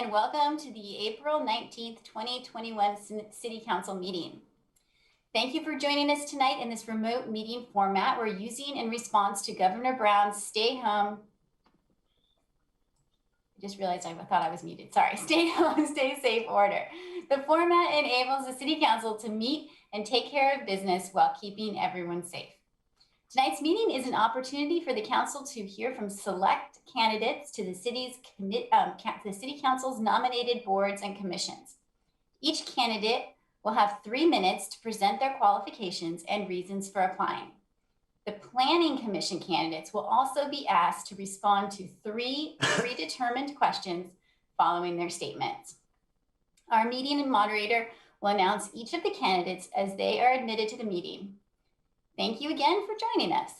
and welcome to the April 19th, 2021 City Council meeting. Thank you for joining us tonight in this remote meeting format we're using in response to Governor Brown's stay home. I just realized I thought I was muted. Sorry, stay home, stay safe order. The format enables the City Council to meet and take care of business while keeping everyone safe. Tonight's meeting is an opportunity for the council to hear from select candidates to the City Council's nominated boards and commissions. Each candidate will have 3 minutes to present their qualifications and reasons for applying. The Planning Commission candidates will also be asked to respond to 3 predetermined questions following their statements. Our meeting moderator will announce each of the candidates as they are admitted to the meeting. Thank you again for joining us.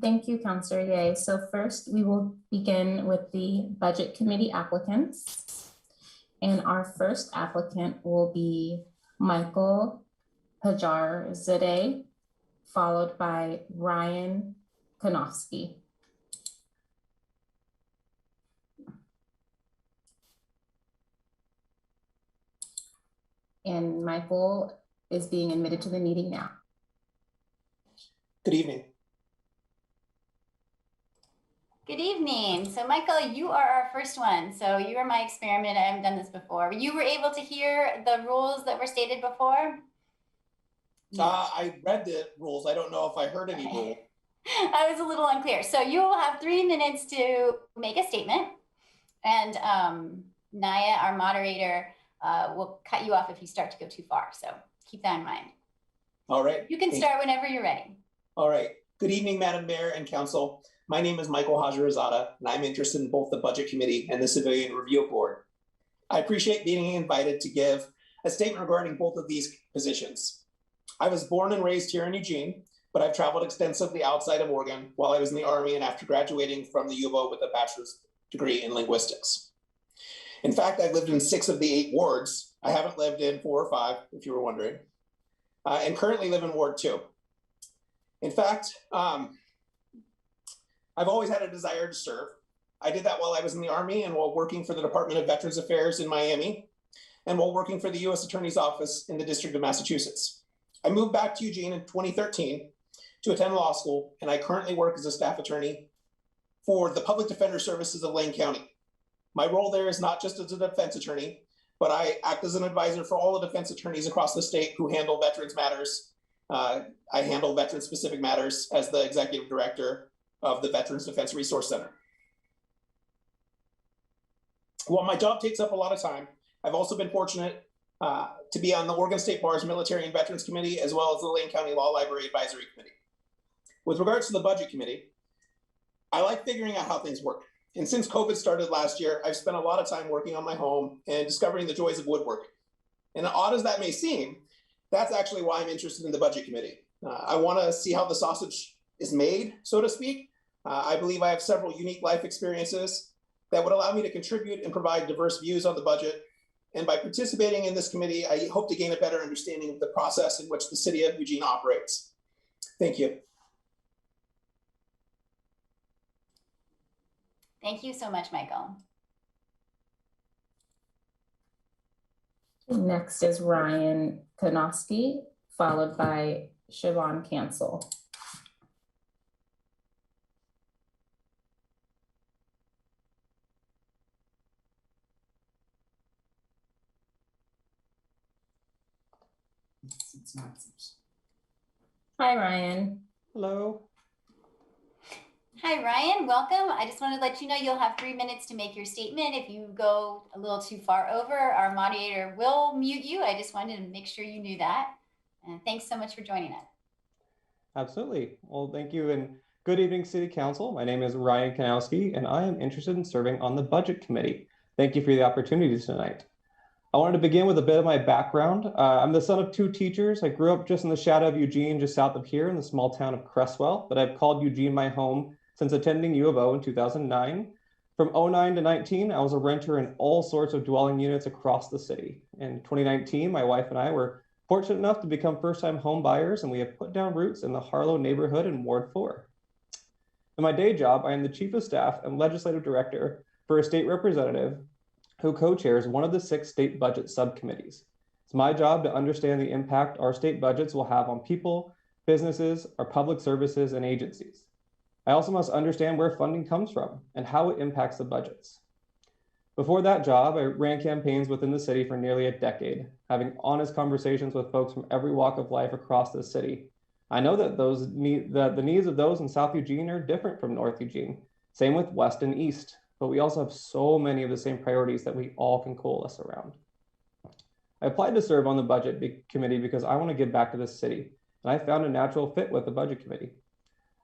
Thank you, Councillor Ye. So first, we will begin with the Budget Committee applicants. And our first applicant will be Michael Hajarzadeh, followed by Ryan Konofsky. And Michael is being admitted to the meeting now. Good evening. Good evening. So Michael, you are our first one. So you are my experiment. I haven't done this before. You were able to hear the rules that were stated before? I read the rules. I don't know if I heard any rules. I was a little unclear. So you will have 3 minutes to make a statement. And Naya, our moderator, will cut you off if you start to go too far. So keep that in mind. All right. You can start whenever you're ready. All right. Good evening, Madam Mayor and Council. My name is Michael Hajarzadeh, and I'm interested in both the Budget Committee and the Civilian Review Board. I appreciate being invited to give a statement regarding both of these positions. I was born and raised here in Eugene, but I've traveled extensively outside of Oregon while I was in the Army and after graduating from the U of O with a bachelor's degree in linguistics. In fact, I've lived in 6 of the 8 wards. I haven't lived in 4 or 5, if you were wondering, and currently live in Ward 2. In fact, I've always had a desire to serve. I did that while I was in the Army and while working for the Department of Veterans Affairs in Miami, and while working for the U.S. Attorney's Office in the District of Massachusetts. I moved back to Eugene in 2013 to attend law school, and I currently work as a staff attorney for the Public Defender Services of Lane County. My role there is not just as a defense attorney, but I act as an advisor for all the defense attorneys across the state who handle veterans matters. I handle veteran-specific matters as the executive director of the Veterans Defense Resource Center. While my job takes up a lot of time, I've also been fortunate to be on the Oregon State Bar's Military and Veterans Committee, as well as the Lane County Law Library Advisory Committee. With regards to the Budget Committee, I like figuring out how things work. And since COVID started last year, I've spent a lot of time working on my home and discovering the joys of woodworking. And odd as that may seem, that's actually why I'm interested in the Budget Committee. I want to see how the sausage is made, so to speak. I believe I have several unique life experiences that would allow me to contribute and provide diverse views on the budget. And by participating in this committee, I hope to gain a better understanding of the process in which the city of Eugene operates. Thank you. Thank you so much, Michael. Next is Ryan Konofsky, followed by Siobhan Cancel. Hi, Ryan. Hello. Hi, Ryan. Welcome. I just wanted to let you know you'll have 3 minutes to make your statement. If you go a little too far over, our moderator will mute you. I just wanted to make sure you knew that. And thanks so much for joining us. Absolutely. Well, thank you. And good evening, City Council. My name is Ryan Konofsky, and I am interested in serving on the Budget Committee. Thank you for the opportunity tonight. I wanted to begin with a bit of my background. I'm the son of 2 teachers. I grew up just in the shadow of Eugene, just south of here in the small town of Cresswell, but I've called Eugene my home since attending U of O in 2009. From 09 to 19, I was a renter in all sorts of dwelling units across the city. In 2019, my wife and I were fortunate enough to become first-time home buyers, and we have put down roots in the Harlow neighborhood in Ward 4. In my day job, I am the Chief of Staff and Legislative Director for a state representative who co-chairs one of the 6 state budget subcommittees. It's my job to understand the impact our state budgets will have on people, businesses, our public services, and agencies. I also must understand where funding comes from and how it impacts the budgets. Before that job, I ran campaigns within the city for nearly a decade, having honest conversations with folks from every walk of life across the city. I know that the needs of those in South Eugene are different from North Eugene, same with West and East, but we also have so many of the same priorities that we all can coalesce around. I applied to serve on the budget committee because I want to give back to this city, and I found a natural fit with the budget committee.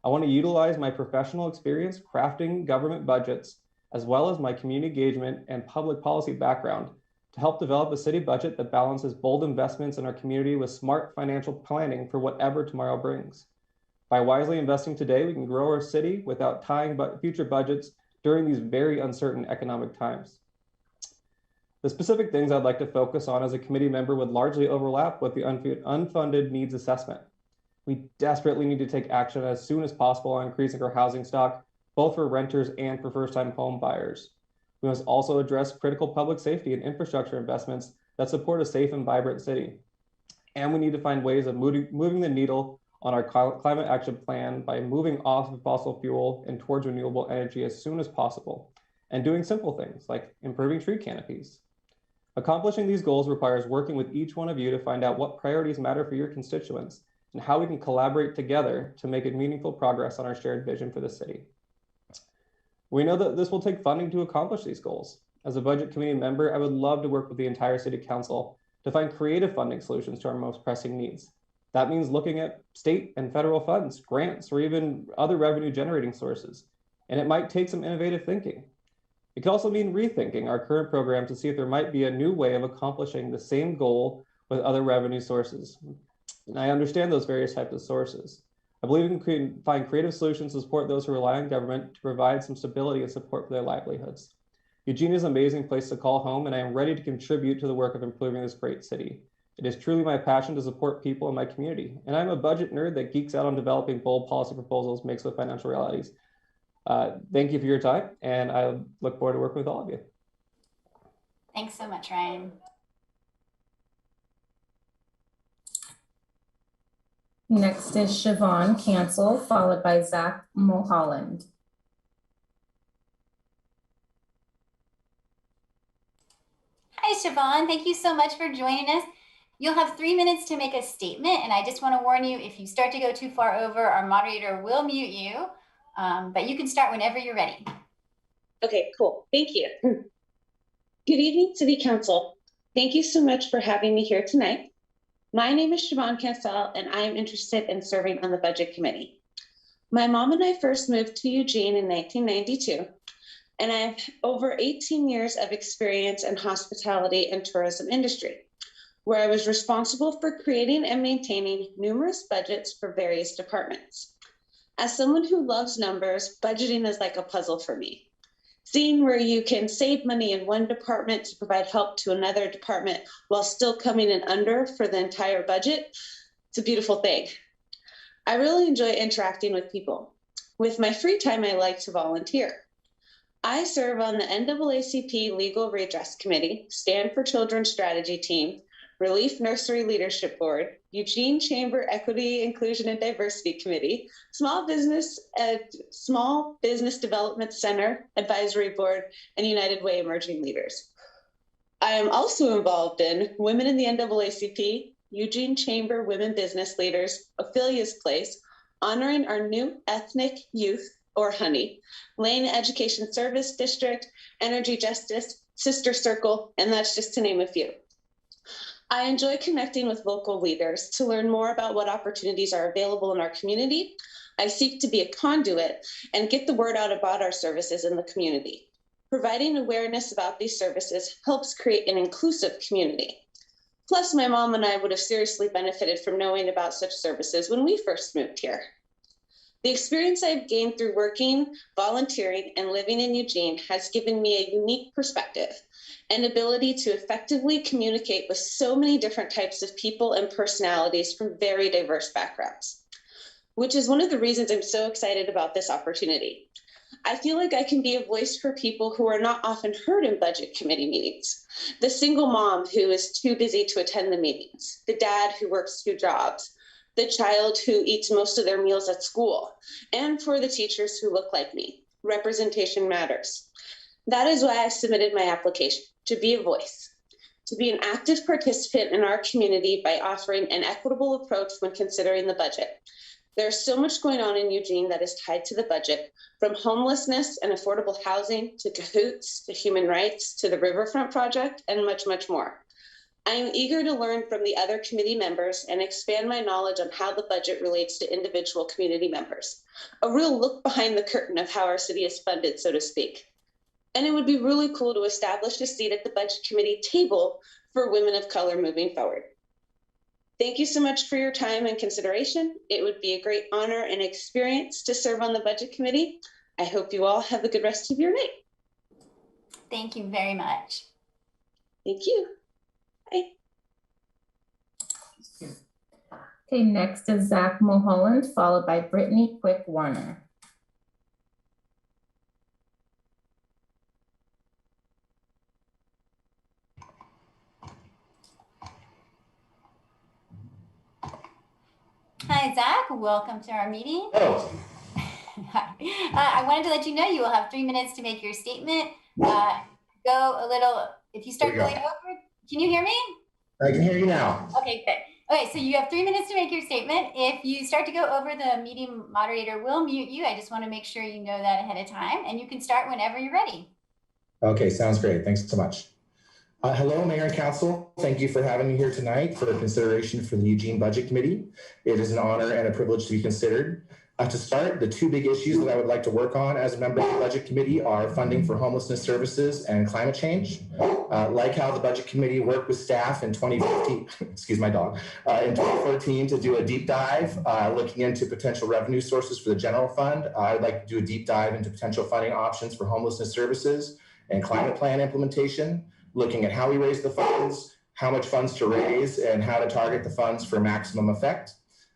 I want to utilize my professional experience crafting government budgets, as well as my community engagement and public policy background to help develop a city budget that balances bold investments in our community with smart financial planning for whatever tomorrow brings. By wisely investing today, we can grow our city without tying future budgets during these very uncertain economic times. The specific things I'd like to focus on as a committee member would largely overlap with the unfunded needs assessment. We desperately need to take action as soon as possible on increasing our housing stock, both for renters and for first-time home buyers. We must also address critical public safety and infrastructure investments that support a safe and vibrant city. And we need to find ways of moving the needle on our climate action plan by moving off of fossil fuel and towards renewable energy as soon as possible, and doing simple things like improving tree canopies. Accomplishing these goals requires working with each one of you to find out what priorities matter for your constituents and how we can collaborate together to make meaningful progress on our shared vision for the city. We know that this will take funding to accomplish these goals. As a budget committee member, I would love to work with the entire city council to find creative funding solutions to our most pressing needs. That means looking at state and federal funds, grants, or even other revenue generating sources. And it might take some innovative thinking. It could also mean rethinking our current program to see if there might be a new way of accomplishing the same goal with other revenue sources. And I understand those various types of sources. I believe we can find creative solutions to support those who rely on government to provide some stability and support for their livelihoods. Eugene is an amazing place to call home, and I am ready to contribute to the work of improving this great city. It is truly my passion to support people in my community, and I'm a budget nerd that geeks out on developing bold policy proposals mixed with financial realities. Thank you for your time, and I look forward to working with all of you. Thanks so much, Ryan. Next is Siobhan Cancel, followed by Zach Mulholland. Hi, Siobhan. Thank you so much for joining us. You'll have 3 minutes to make a statement, and I just want to warn you, if you start to go too far over, our moderator will mute you, but you can start whenever you're ready. Okay, cool. Thank you. Good evening, City Council. Thank you so much for having me here tonight. My name is Siobhan Cancel, and I am interested in serving on the Budget Committee. My mom and I first moved to Eugene in 1992, and I have over 18 years of experience in hospitality and tourism industry, where I was responsible for creating and maintaining numerous budgets for various departments. As someone who loves numbers, budgeting is like a puzzle for me. Seeing where you can save money in one department to provide help to another department while still coming in under for the entire budget, it's a beautiful thing. I really enjoy interacting with people. With my free time, I like to volunteer. I serve on the NAACP Legal Redress Committee, Stand for Children Strategy Team, Relief Nursery Leadership Board, Eugene Chamber Equity, Inclusion, and Diversity Committee, Small Business Development Center Advisory Board, and United Way Emerging Leaders. I am also involved in Women in the NAACP, Eugene Chamber Women Business Leaders, Ophelia's Place, Honoring Our New Ethnic Youth, or HONEY, Lane Education Service District, Energy Justice, Sister Circle, and that's just to name a few. I enjoy connecting with local leaders to learn more about what opportunities are available in our community. I seek to be a conduit and get the word out about our services in the community. Providing awareness about these services helps create an inclusive community. Plus, my mom and I would have seriously benefited from knowing about such services when we first moved here. The experience I've gained through working, volunteering, and living in Eugene has given me a unique perspective and ability to effectively communicate with so many different types of people and personalities from very diverse backgrounds. which is one of the reasons I'm so excited about this opportunity. I feel like I can be a voice for people who are not often heard in budget committee meetings. The single mom who is too busy to attend the meetings, the dad who works 2 jobs, the child who eats most of their meals at school, and for the teachers who look like me. Representation matters. That is why I submitted my application, to be a voice, to be an active participant in our community by offering an equitable approach when considering the budget. There's so much going on in Eugene that is tied to the budget, from homelessness and affordable housing to cahoots, to human rights, to the Riverfront Project, and much, much more. I am eager to learn from the other committee members and expand my knowledge on how the budget relates to individual community members. A real look behind the curtain of how our city is funded, so to speak. And it would be really cool to establish a seat at the budget committee table for women of color moving forward. Thank you so much for your time and consideration. It would be a great honor and experience to serve on the budget committee. I hope you all have a good rest of your night. Thank you very much. Thank you. Bye. Okay, next is Zach Mulholland, followed by Brittany Quick Warner. Hi, Zach. Welcome to our meeting. Oh, Hi. I wanted to let you know you will have 3 minutes to make your statement. Go a little, if you start There we going go. over, can you hear me? I can hear you now. Okay, good. Okay, so you have 3 minutes to make your statement. If you start to go over, the meeting moderator will mute you. I just want to make sure you know that ahead of time, and you can start whenever you're ready. Okay, sounds great. Thanks so much. Hello, Mayor and Council. Thank you for having me here tonight for consideration for the Eugene Budget Committee. It is an honor and a privilege to be considered. To start, the 2 big issues that I would like to work on as a member of the Budget Committee are funding for homelessness services and climate change. Like how the Budget Committee worked with staff in 2015, excuse my dog, in 2014 to do a deep dive looking into potential revenue sources for the general fund. I'd like to do a deep dive into potential funding options for homelessness services and climate plan implementation, looking at how we raise the funds, how much funds to raise, and how to target the funds for maximum effect.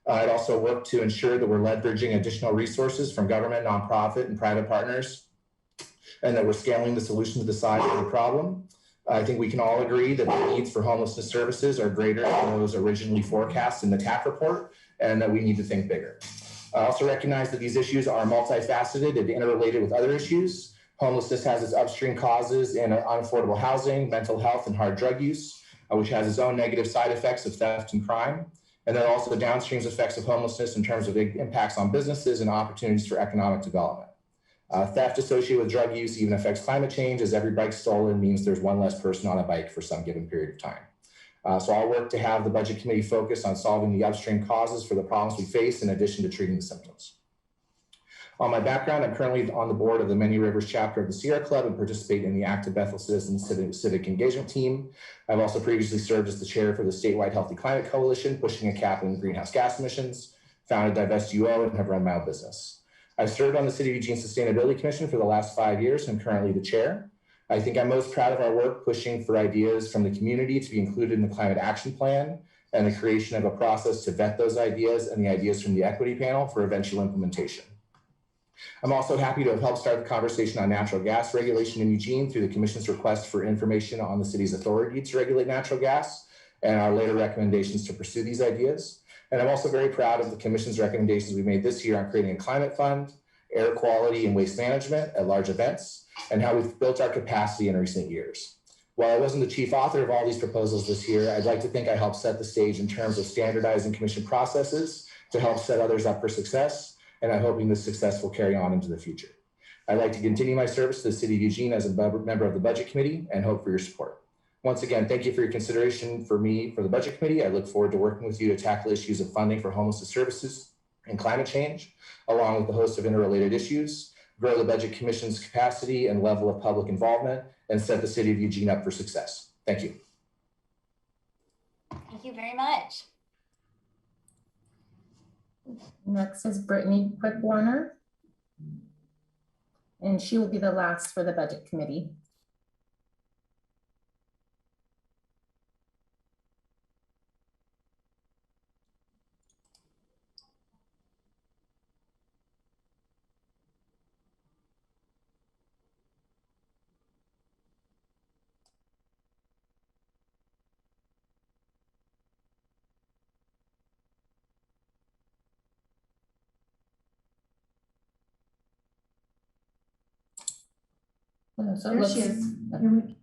I'd also work to ensure that we're leveraging additional resources from government, nonprofit, and private partners, and that we're scaling the solution to the size of the problem. I think we can all agree that the needs for homelessness services are greater than those originally forecast in the TAP report, and that we need to think bigger. I also recognize that these issues are multifaceted and interrelated with other issues. Homelessness has its upstream causes in unaffordable housing, mental health, and hard drug use, which has its own negative side effects of theft and crime. And there are also the downstream effects of homelessness in terms of impacts on businesses and opportunities for economic development. Theft associated with drug use even affects climate change, as every bike stolen means there's one less person on a bike for some given period of time. So I'll work to have the Budget Committee focus on solving the upstream causes for the problems we face, in addition to treating the symptoms. On my background, I'm currently on the board of the Many Rivers chapter of the Sierra Club and participate in the Active Bethel Citizens Civic Engagement Team. I've also previously served as the chair for the statewide Healthy Climate Coalition, pushing a cap in greenhouse gas emissions, founded Divest UO, and have run my own business. I've served on the City of Eugene Sustainability Commission for the last 5 years and currently the chair. I think I'm most proud of our work pushing for ideas from the community to be included in the Climate Action Plan and the creation of a process to vet those ideas and the ideas from the equity panel for eventual implementation. I'm also happy to have helped start the conversation on natural gas regulation in Eugene through the Commission's request for information on the city's authority to regulate natural gas and our later recommendations to pursue these ideas. And I'm also very proud of the Commission's recommendations we made this year on creating a climate fund, air quality and waste management at large events, and how we've built our capacity in recent years. While I wasn't the chief author of all these proposals this year, I'd like to think I helped set the stage in terms of standardizing Commission processes to help set others up for success, and I'm hoping this success will carry on into the future. I'd like to continue my service to the City of Eugene as a member of the Budget Committee and hope for your support. Once again, thank you for your consideration for me for the Budget Committee. I look forward to working with you to tackle issues of funding for homelessness services and climate change, along with a host of interrelated issues, grow the Budget Commission's capacity and level of public involvement, and set the City of Eugene up for success. Thank you. Thank you very much. Next is Brittany Quick Warner, and she will be the last for the Budget Committee. So it There looks, she is. Here we-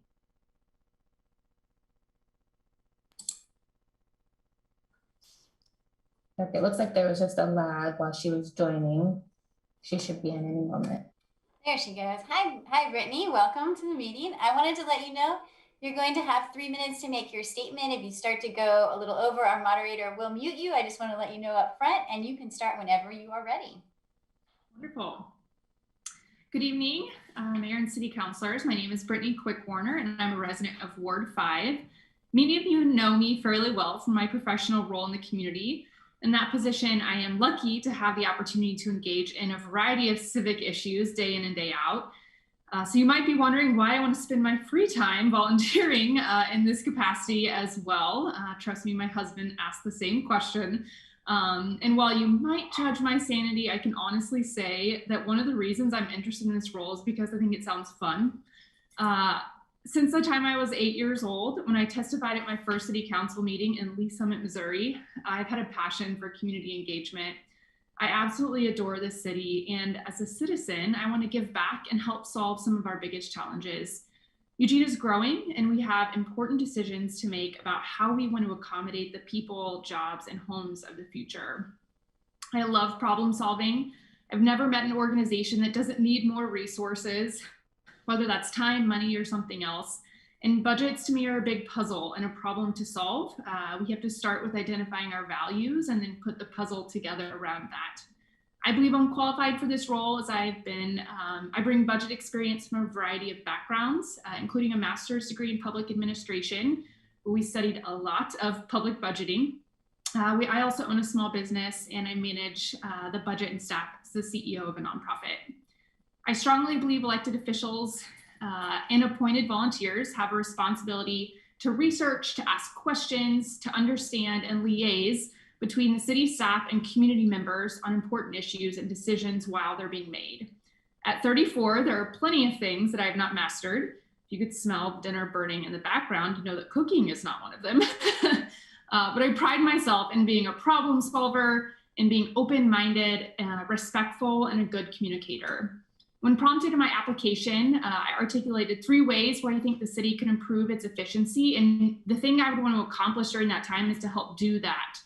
okay, it looks like there was just a lag while she was joining. She should be in any moment. There she goes. Hi, Brittany. Welcome to the meeting. I wanted to let you know you're going to have 3 minutes to make your statement. If you start to go a little over, our moderator will mute you. I just want to let you know up front, and you can start whenever you are ready. Wonderful. Good evening, Mayor and City Councilors. My name is Brittany Quick-Warner, and I'm a resident of Ward 5. Many of you know me fairly well from my professional role in the community. In that position, I am lucky to have the opportunity to engage in a variety of civic issues day in and day out. So you might be wondering why I want to spend my free time volunteering in this capacity as well. Trust me, my husband asked the same question. And while you might judge my sanity, I can honestly say that one of the reasons I'm interested in this role is because I think it sounds fun. Since the time I was 8 years old, when I testified at my first city council meeting in Lee Summit, Missouri, I've had a passion for community engagement. I absolutely adore this city, and as a citizen, I want to give back and help solve some of our biggest challenges. Eugene is growing, and we have important decisions to make about how we want to accommodate the people, jobs, and homes of the future. I love problem solving. I've never met an organization that doesn't need more resources, whether that's time, money, or something else. And budgets to me are a big puzzle and a problem to solve. We have to start with identifying our values and then put the puzzle together around that. I believe I'm qualified for this role as I bring budget experience from a variety of backgrounds, including a master's degree in public administration, where we studied a lot of public budgeting. I also own a small business, and I manage the budget and staff as the CEO of a nonprofit. I strongly believe elected officials and appointed volunteers have a responsibility to research, to ask questions, to understand and liaise between the city staff and community members on important issues and decisions while they're being made. At 34, there are plenty of things that I have not mastered. If you could smell dinner burning in the background, you know that cooking is not one of them. But I pride myself in being a problem solver and being open-minded, respectful, and a good communicator. When prompted in my application, I articulated 3 ways where I think the city can improve its efficiency. And the thing I would want to accomplish during that time is to help do that.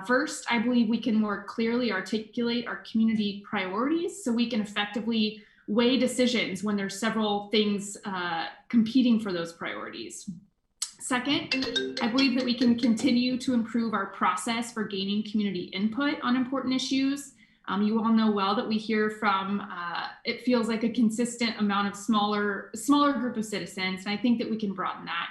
First, I believe we can more clearly articulate our community priorities so we can effectively weigh decisions when there's several things competing for those priorities. Second, I believe that we can continue to improve our process for gaining community input on important issues. You all know well that we hear from, it feels like a consistent amount of smaller group of citizens, and I think that we can broaden that.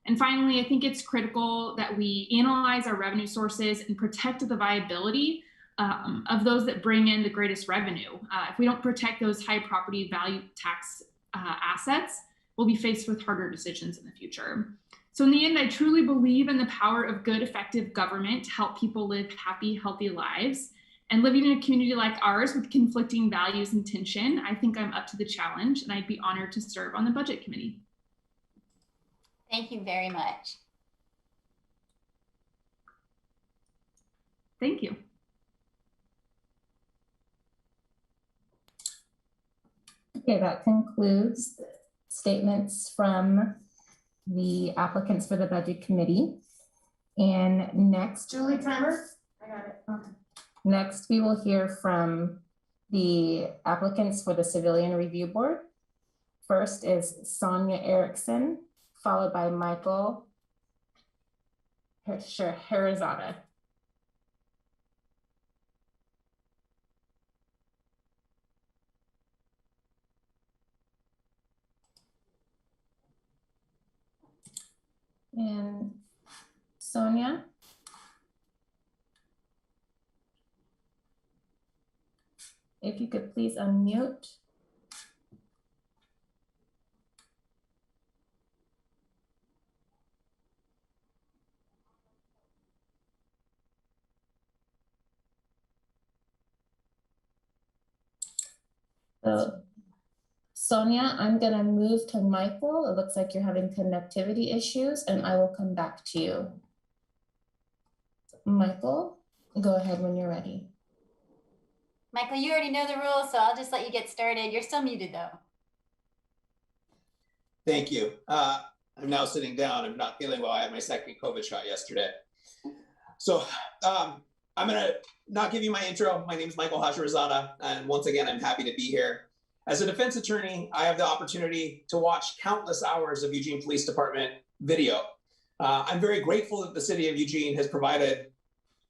And finally, I think it's critical that we analyze our revenue sources and protect the viability of those that bring in the greatest revenue. If we don't protect those high property value tax assets, we'll be faced with harder decisions in the future. So in the end, I truly believe in the power of good, effective government to help people live happy, healthy lives. And living in a community like ours with conflicting values and tension, I think I'm up to the challenge, and I'd be honored to serve on the Budget Committee. Thank you very much. Thank you. Okay, that concludes the statements from the applicants for the Budget Committee. And next, Julie Timer? I got it. Okay. Next, we will hear from the applicants for the Civilian Review Board. First is Sonia Erickson, followed by Michael Herzada. And Sonia? If you could please unmute. So, Sonia, I'm gonna move to Michael. It looks like you're having connectivity issues, and I will come back to you. Michael, go ahead when you're ready. Michael, you already know the rules, so I'll just let you get started. You're still muted though. Thank you. I'm now sitting down. I'm not feeling well. I had my second COVID shot yesterday. So I'm going to not give you my intro. My name is Michael Hashirazada, and once again, I'm happy to be here. As a defense attorney, I have the opportunity to watch countless hours of Eugene Police Department video. I'm very grateful that the city of Eugene has provided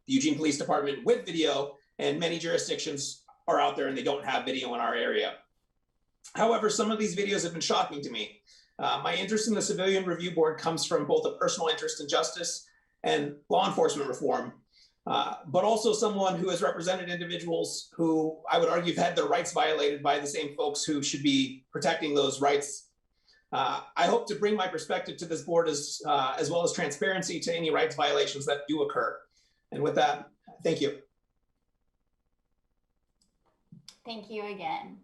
the Eugene Police Department with video, and many jurisdictions are out there and they don't have video in our area. However, some of these videos have been shocking to me. My interest in the Civilian Review Board comes from both a personal interest in justice and law enforcement reform, but also someone who has represented individuals who I would argue have had their rights violated by the same folks who should be protecting those rights. I hope to bring my perspective to this board as well as transparency to any rights violations that do occur. And with that, thank you. Thank you again.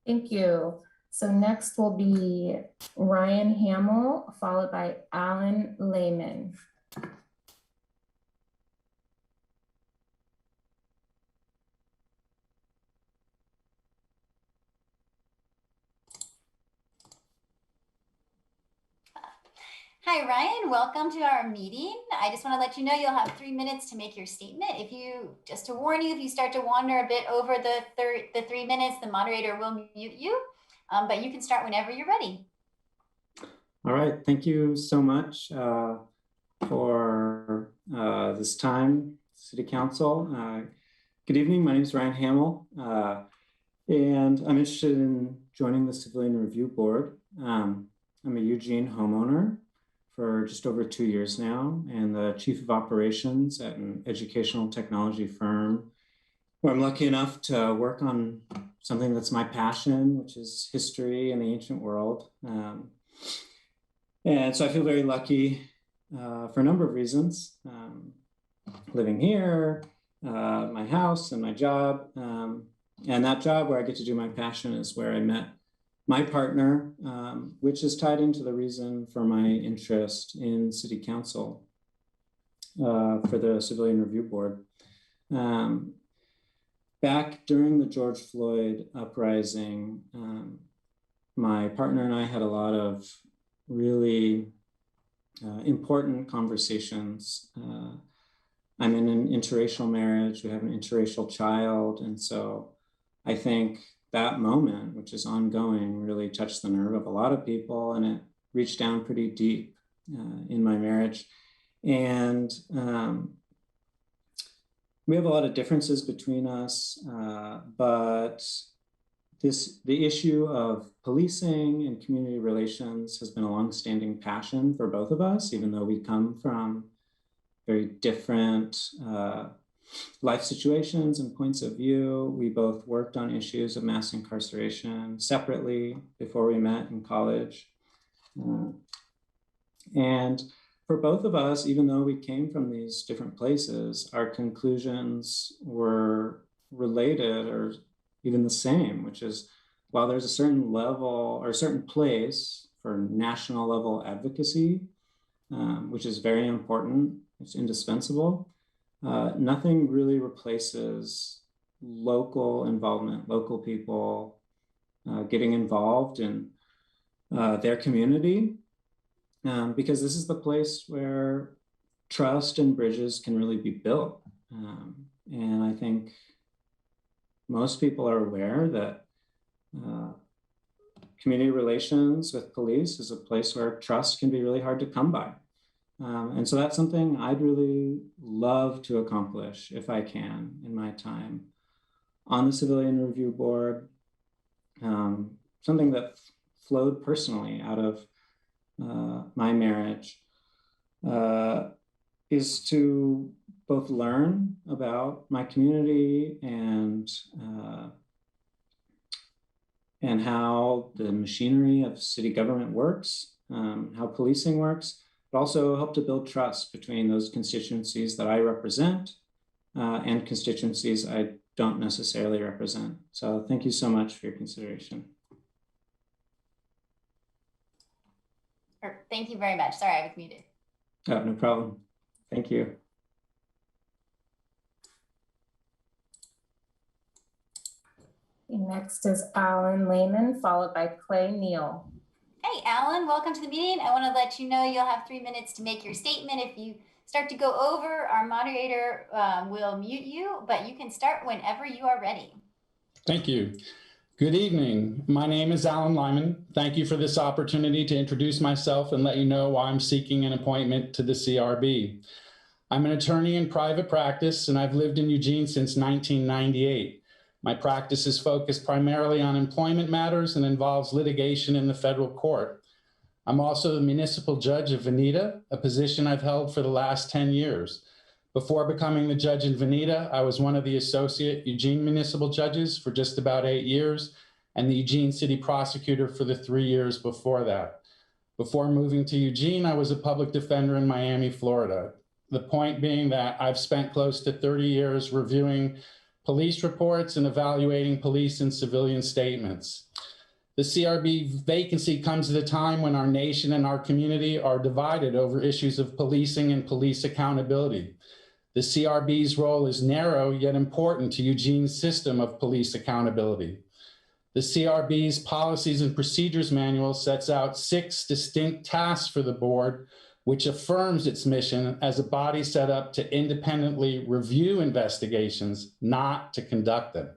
Thank you. So next will be Ryan Hamill, followed by Alan Lehman. Hi, Ryan. Welcome to our meeting. I just want to let you know you'll have 3 minutes to make your statement. Just to warn you, if you start to wander a bit over the 3 minutes, the moderator will mute you, but you can start whenever you're ready. All right. Thank you so much for this time, City Council. Good evening. My name is Ryan Hamill, and I'm interested in joining the Civilian Review Board. I'm a Eugene homeowner for just over 2 years now, and the chief of operations at an educational technology firm where I'm lucky enough to work on something that's my passion, which is history and the ancient world. And so I feel very lucky for a number of reasons. Living here, my house and my job. And that job where I get to do my passion is where I met my partner, which is tied into the reason for my interest in City Council for the Civilian Review Board. Back during the George Floyd uprising, my partner and I had a lot of really important conversations. I'm in an interracial marriage. We have an interracial child. And so I think that moment, which is ongoing, really touched the nerve of a lot of people, and it reached down pretty deep in my marriage. And we have a lot of differences between us, but the issue of policing and community relations has been a longstanding passion for both of us, even though we come from very different life situations and points of view. We both worked on issues of mass incarceration separately before we met in college. And for both of us, even though we came from these different places, our conclusions were related or even the same, which is while there's a certain level or a certain place for national level advocacy, which is very important, it's indispensable, nothing really replaces local involvement, local people getting involved in their community, because this is the place where trust and bridges can really be built. And I think most people are aware that community relations with police is a place where trust can be really hard to come by. And so that's something I'd really love to accomplish if I can in my time on the Civilian Review Board. Something that flowed personally out of my marriage is to both learn about my community and how the machinery of city government works, how policing works, but also help to build trust between those constituencies that I represent and constituencies I don't necessarily represent. So thank you so much for your consideration. Thank you very much. Sorry, I was muted. Oh, no problem. Thank you. Next is Alan Lehman, followed by Clay Neal. Hey, Alan, welcome to the meeting. I want to let you know you'll have 3 minutes to make your statement. If you start to go over, our moderator will mute you, but you can start whenever you are ready. Thank you. Good evening. My name is Alan Lyman. Thank you for this opportunity to introduce myself and let you know why I'm seeking an appointment to the CRB. I'm an attorney in private practice, and I've lived in Eugene since 1998. My practice is focused primarily on employment matters and involves litigation in the federal court. I'm also the municipal judge of Veneta, a position I've held for the last 10 years. Before becoming the judge in Veneta, I was one of the associate Eugene municipal judges for just about 8 years and the Eugene city prosecutor for the 3 years before that. Before moving to Eugene, I was a public defender in Miami, Florida. The point being that I've spent close to 30 years reviewing police reports and evaluating police and civilian statements. The CRB vacancy comes at a time when our nation and our community are divided over issues of policing and police accountability. The CRB's role is narrow yet important to Eugene's system of police accountability. The CRB's Policies and Procedures Manual sets out 6 distinct tasks for the board, which affirms its mission as a body set up to independently review investigations, not to conduct them.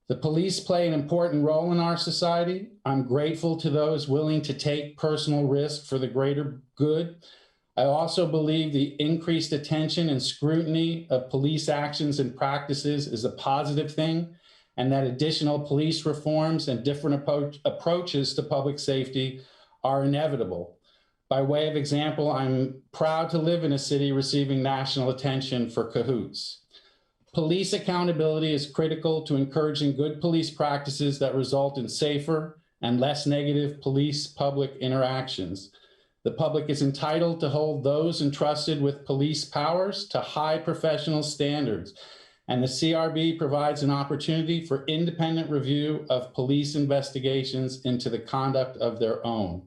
The police play an important role in our society. I'm grateful to those willing to take personal risk for the greater good. I also believe the increased attention and scrutiny of police actions and practices is a positive thing, and that additional police reforms and different approaches to public safety are inevitable. By way of example, I'm proud to live in a city receiving national attention for cahoots. Police accountability is critical to encouraging good police practices that result in safer and less negative police-public interactions. The public is entitled to hold those entrusted with police powers to high professional standards, and the CRB provides an opportunity for independent review of police investigations into the conduct of their own.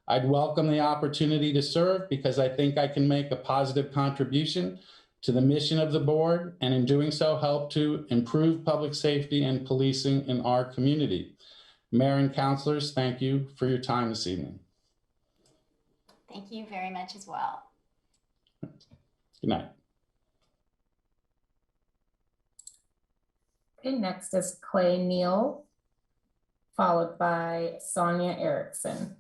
I'd welcome the opportunity to serve because I think I can make a positive contribution to the mission of the board, and in doing so, help to improve public safety and policing in our community. Mayor and councilors, thank you for your time this evening. Thank you very much as well. Good night. Okay, next is Clay Neal, followed by Sonia Erickson.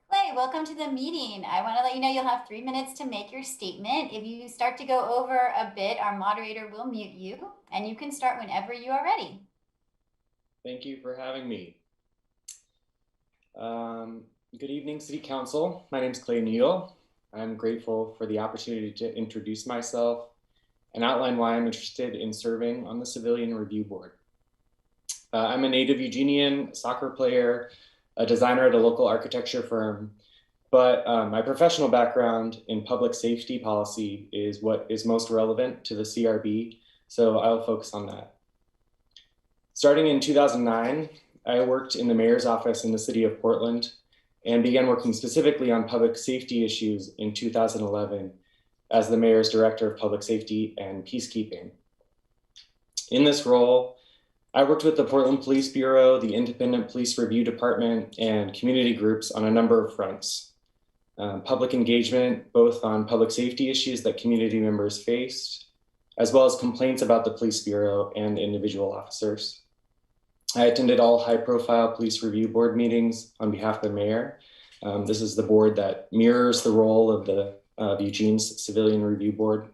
Clay, welcome to the meeting. I want to let you know you'll have 3 minutes to make your statement. If you start to go over a bit, our moderator will mute you, and you can start whenever you are ready. Thank you for having me. Good evening, City Council. My name is Clay Neal. I'm grateful for the opportunity to introduce myself and outline why I'm interested in serving on the Civilian Review Board. I'm a native Eugenian, soccer player, a designer at a local architecture firm, but my professional background in public safety policy is what is most relevant to the CRB, so I'll focus on that. Starting in 2009, I worked in the mayor's office in the city of Portland and began working specifically on public safety issues in 2011 as the mayor's director of public safety and peacekeeping. In this role, I worked with the Portland Police Bureau, the Independent Police Review Department, and community groups on a number of fronts. Public engagement, both on public safety issues that community members faced, as well as complaints about the Police Bureau and individual officers. I attended all high-profile Police Review Board meetings on behalf of the mayor. This is the board that mirrors the role of Eugene's Civilian Review Board.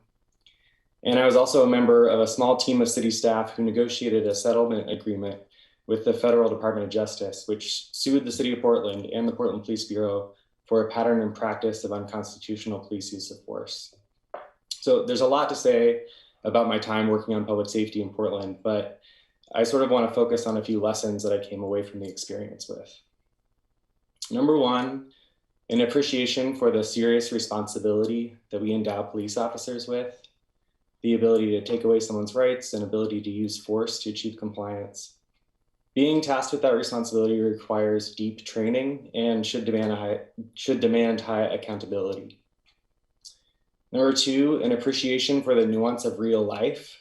And I was also a member of a small team of city staff who negotiated a settlement agreement with the Federal Department of Justice, which sued the city of Portland and the Portland Police Bureau for a pattern and practice of unconstitutional police use of force. So there's a lot to say about my time working on public safety in Portland, but I sort of want to focus on a few lessons that I came away from the experience with. Number one, an appreciation for the serious responsibility that we endow police officers with, the ability to take away someone's rights and ability to use force to achieve compliance. Being tasked with that responsibility requires deep training and should demand high accountability. Number two, an appreciation for the nuance of real life.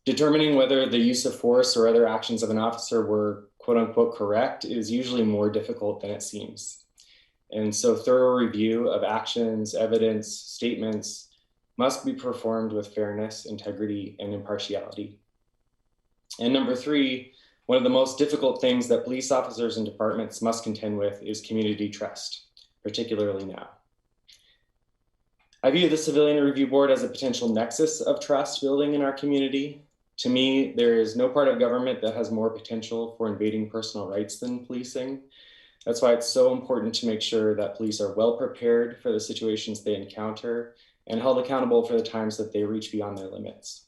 Determining whether the use of force or other actions of an officer were quote unquote correct is usually more difficult than it seems. And so thorough review of actions, evidence, statements must be performed with fairness, integrity, and impartiality. And number three, one of the most difficult things that police officers and departments must contend with is community trust, particularly now. I view the Civilian Review Board as a potential nexus of trust building in our community. To me, there is no part of government that has more potential for invading personal rights than policing. That's why it's so important to make sure that police are well prepared for the situations they encounter and held accountable for the times that they reach beyond their limits.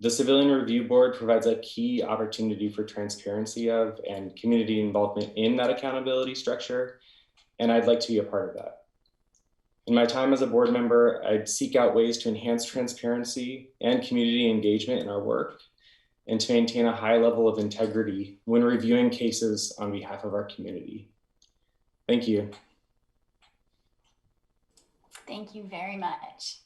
The Civilian Review Board provides a key opportunity for transparency of and community involvement in that accountability structure, and I'd like to be a part of that. In my time as a board member, I'd seek out ways to enhance transparency and community engagement in our work and to maintain a high level of integrity when reviewing cases on behalf of our community. Thank you. Thank you very much.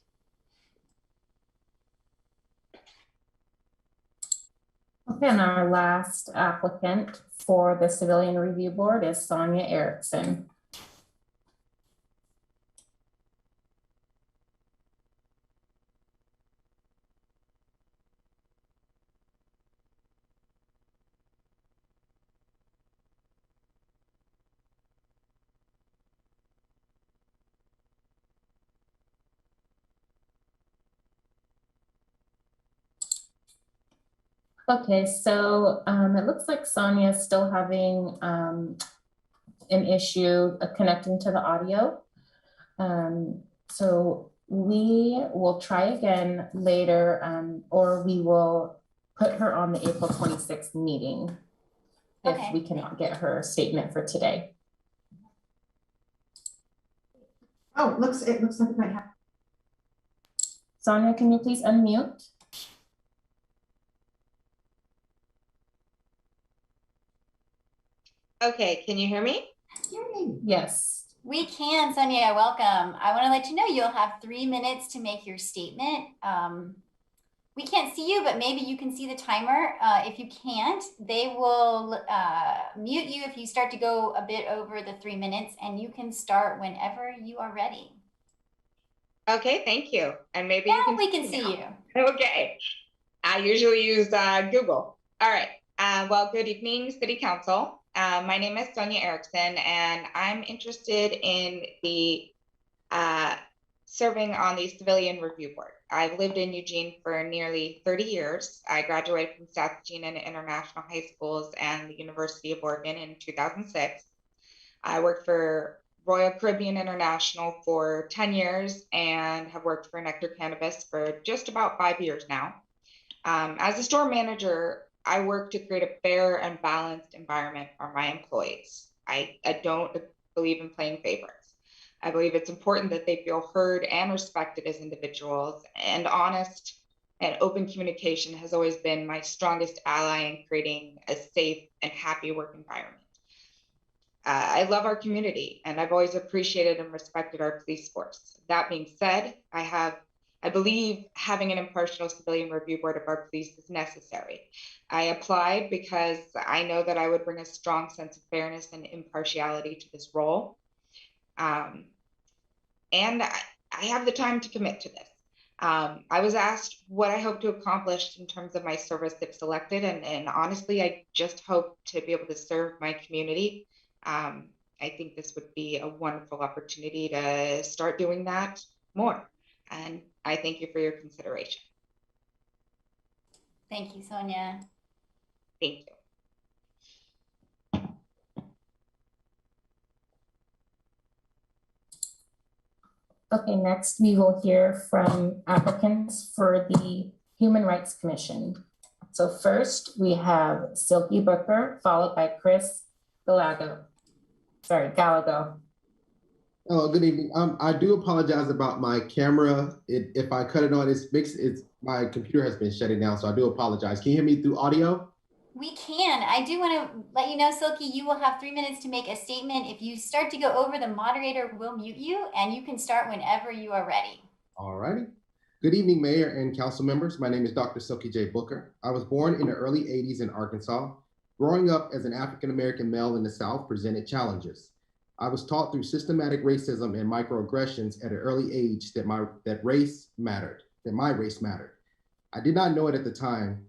Okay, and our last applicant for the Civilian Review Board is Sonia Erickson. Okay, so it looks like Sonia is still having an issue connecting to the audio. So we will try again later, or we will put her on the April 26th meeting if we cannot get her statement for today. Oh, it looks like it might happen. Sonia, can you please unmute? Okay, can you hear me? Yes. We can, Sonia, welcome. I want to let you know you'll have 3 minutes to make your statement. We can't see you, but maybe you can see the timer. If you can't, they will mute you if you start to go a bit over the 3 minutes, and you can start whenever you are ready. Okay, thank you. And maybe you can we can see you. Okay. I usually use Google. All right. Well, good evening, City Council. My name is Sonia Erickson, and I'm interested in the serving on the Civilian Review Board. I've lived in Eugene for nearly 30 years. I graduated from South Eugene International High Schools and the University of Oregon in 2006. I worked for Royal Caribbean International for 10 years and have worked for Nectar Cannabis for just about 5 years now. As a store manager, I work to create a fair and balanced environment for my employees. I don't believe in playing favorites. I believe it's important that they feel heard and respected as individuals, and honest and open communication has always been my strongest ally in creating a safe and happy work environment. I love our community, and I've always appreciated and respected our police force. That being said, I believe having an impartial civilian review board of our police is necessary. I applied because I know that I would bring a strong sense of fairness and impartiality to this role. And I have the time to commit to this. I was asked what I hope to accomplish in terms of my service if selected, and honestly, I just hope to be able to serve my community. I think this would be a wonderful opportunity to start doing that more. And I thank you for your consideration. Thank you, Sonia. Thank you. Okay, next we will hear from applicants for the Human Rights Commission. So first we have Silky Booker, followed by Chris Galago. Oh, good evening. I do apologize about my camera. If I cut it on, my computer has been shutting down, so I do apologize. Can you hear me through audio? We can. I do want to let you know, Silky, you will have 3 minutes to make a statement. If you start to go over, the moderator will mute you, and you can start whenever you are ready. All righty. Good evening, Mayor and Council members. My name is Dr. Stuckey J. Booker. I was born in the early 80s in Arkansas. Growing up as an African-American male in the South presented challenges. I was taught through systematic racism and microaggressions at an early age that my race mattered. I did not know it at the time,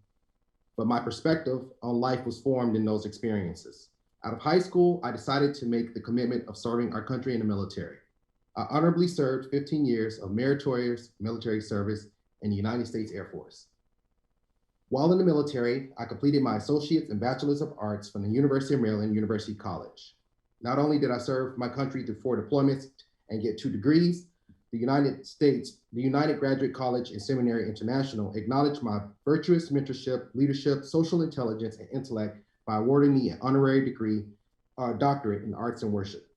but my perspective on life was formed in those experiences. Out of high school, I decided to make the commitment of serving our country in the military. I honorably served 15 years of meritorious military service in the United States Air Force. While in the military, I completed my associate's and bachelor's of arts from the University of Maryland University College. Not only did I serve my country through 4 deployments and get 2 degrees, the United Graduate College and Seminary International acknowledged my virtuous mentorship, leadership, social intelligence, and intellect by awarding me an honorary degree, doctorate in arts and worship.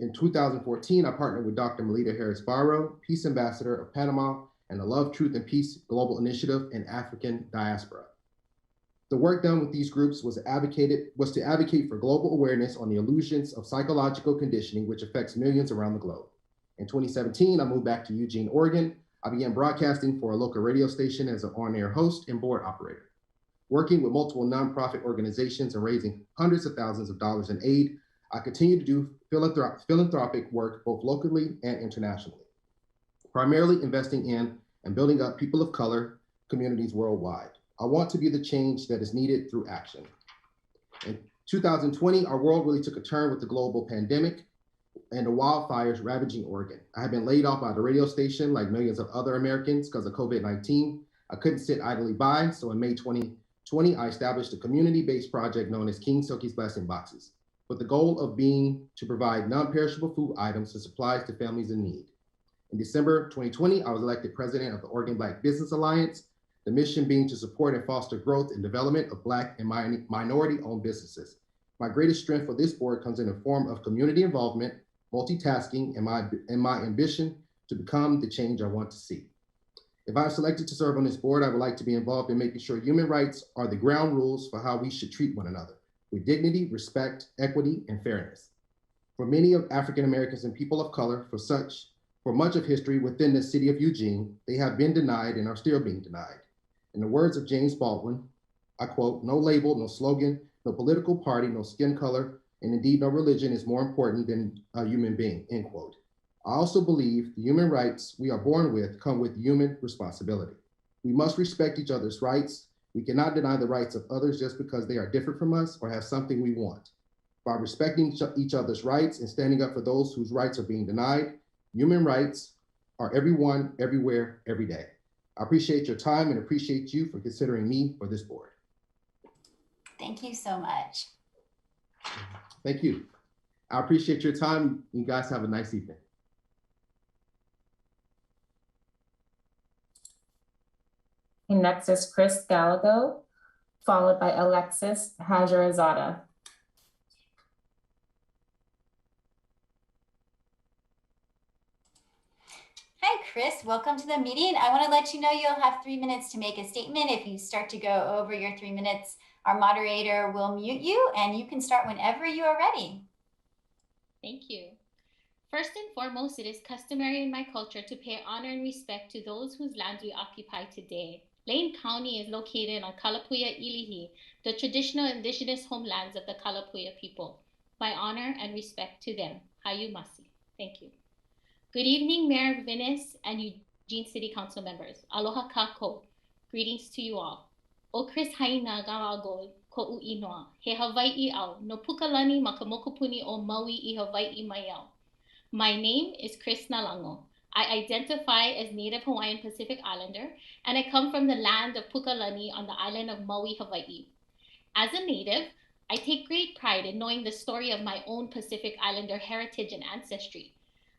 In 2014, I partnered with Dr. Melita Harris-Barrow, Peace Ambassador of Panama, and the Love, Truth, and Peace Global Initiative in African Diaspora. The work done with these groups was to advocate for global awareness on the illusions of psychological conditioning which affects millions around the globe. In 2017, I moved back to Eugene, Oregon. I began broadcasting for a local radio station as an on-air host and board operator. Working with multiple nonprofit organizations and raising hundreds of thousands of dollars in aid, I continue to do philanthropic work both locally and internationally, primarily investing in and building up people of color communities worldwide. I want to be the change that is needed through action. In 2020, our world really took a turn with the global pandemic and the wildfires ravaging Oregon. I had been laid off by the radio station like millions of other Americans because of COVID-19. I couldn't sit idly by, so in May 2020, I established a community-based project known as King Silky's Blessing Boxes, with the goal of being to provide non-perishable food items and supplies to families in need. In December 2020, I was elected president of the Oregon Black Business Alliance, the mission being to support and foster growth and development of Black and minority-owned businesses. My greatest strength for this board comes in the form of community involvement, multitasking, and my ambition to become the change I want to see. If I'm selected to serve on this board, I would like to be involved in making sure human rights are the ground rules for how we should treat one another, with dignity, respect, equity, and fairness. For many of African Americans and people of color, for much of history within the city of Eugene, they have been denied and are still being denied. In the words of James Baldwin, I quote, "No label, no slogan, no political party, no skin color, and indeed no religion is more important than a human being," end quote. I also believe the human rights we are born with come with human responsibility. We must respect each other's rights. We cannot deny the rights of others just because they are different from us or have something we want. By respecting each other's rights and standing up for those whose rights are being denied, human rights are everyone, everywhere, every day. I appreciate your time and appreciate you for considering me for this board. Thank you so much. Thank you. I appreciate your time. You guys have a nice evening. And next is Chris Gallego, followed by Alexis Hajarazada. Hi, Chris. Welcome to the meeting. I want to let you know you'll have 3 minutes to make a statement. If you start to go over your 3 minutes, our moderator will mute you, and you can start whenever you are ready. Thank you. First and foremost, it is customary in my culture to pay honor and respect to those whose lands we occupy today. Lane County is located on Kalapuya Ilihi, the traditional indigenous homelands of the Kalapuya people. My honor and respect to them. Hayu Masi. Thank you. Good evening, Mayor Vinis and Eugene City Council members. Aloha kako. Greetings to you all. O Chris Haina Gawago Ko'u Inoa. He Hawaii au. No Pukalani Makamokupuni o Maui I Hawaii Mayau. My name is Chris Nalango. I identify as Native Hawaiian Pacific Islander, and I come from the land of Pukalani on the island of Maui, Hawaii. As a Native, I take great pride in knowing the story of my own Pacific Islander heritage and ancestry.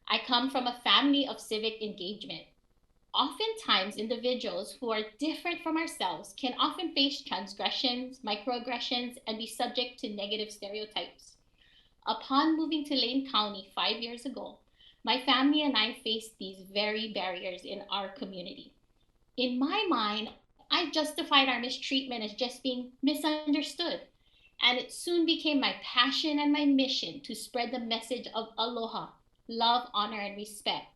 I come from a family of civic engagement. Oftentimes, individuals who are different from ourselves can often face transgressions, microaggressions, and be subject to negative stereotypes. Upon moving to Lane County 5 years ago, my family and I faced these very barriers in our community. In my mind, I justified our mistreatment as just being misunderstood, and it soon became my passion and my mission to spread the message of aloha, love, honor, and respect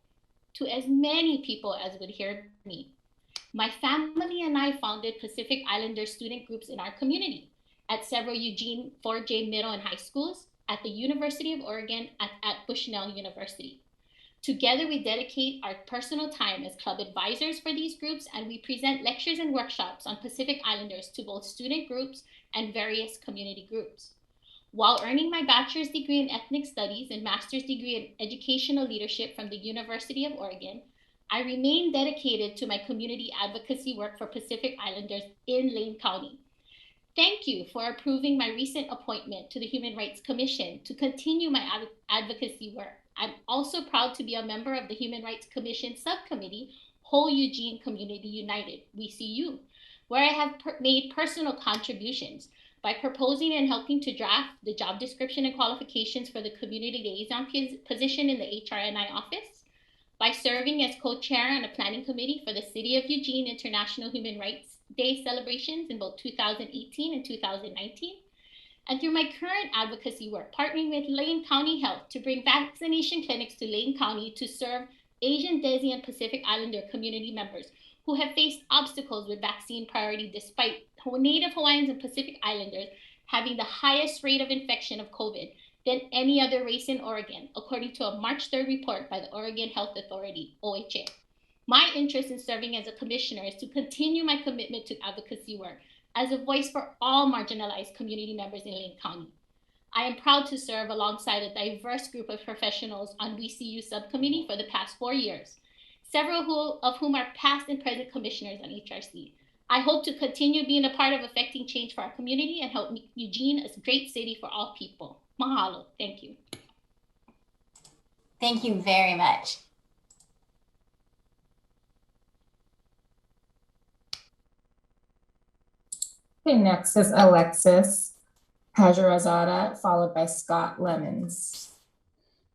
to as many people as would hear me. My family and I founded Pacific Islander student groups in our community at several Eugene 4J middle and high schools, at the University of Oregon, at Bushnell University. Together, we dedicate our personal time as club advisors for these groups, and we present lectures and workshops on Pacific Islanders to both student groups and various community groups. While earning my bachelor's degree in ethnic studies and master's degree in educational leadership from the University of Oregon, I remain dedicated to my community advocacy work for Pacific Islanders in Lane County. Thank you for approving my recent appointment to the Human Rights Commission to continue my advocacy work. I'm also proud to be a member of the Human Rights Commission subcommittee, Whole Eugene Community United, we see you, where I have made personal contributions by proposing and helping to draft the job description and qualifications for the community liaison position in the HRNI office, by serving as co-chair on a planning committee for the City of Eugene International Human Rights Day celebrations in both 2018 and 2019, and through my current advocacy work, partnering with Lane County Health to bring vaccination clinics to Lane County to serve Asian, Desi, and Pacific Islander community members who have faced obstacles with vaccine priority despite Native Hawaiians and Pacific Islanders having the highest rate of infection of COVID than any other race in Oregon, according to a March 3rd report by the Oregon Health Authority, OHA. My interest in serving as a commissioner is to continue my commitment to advocacy work as a voice for all marginalized community members in Lane County. I am proud to serve alongside a diverse group of professionals on WeCU subcommittee for the past 4 years, several of whom are past and present commissioners on HRC. I hope to continue being a part of affecting change for our community and help make Eugene a great city for all people. Mahalo. Thank you. Thank you very much. Okay, next is Alexis Pajarazada, followed by Scott Lemons.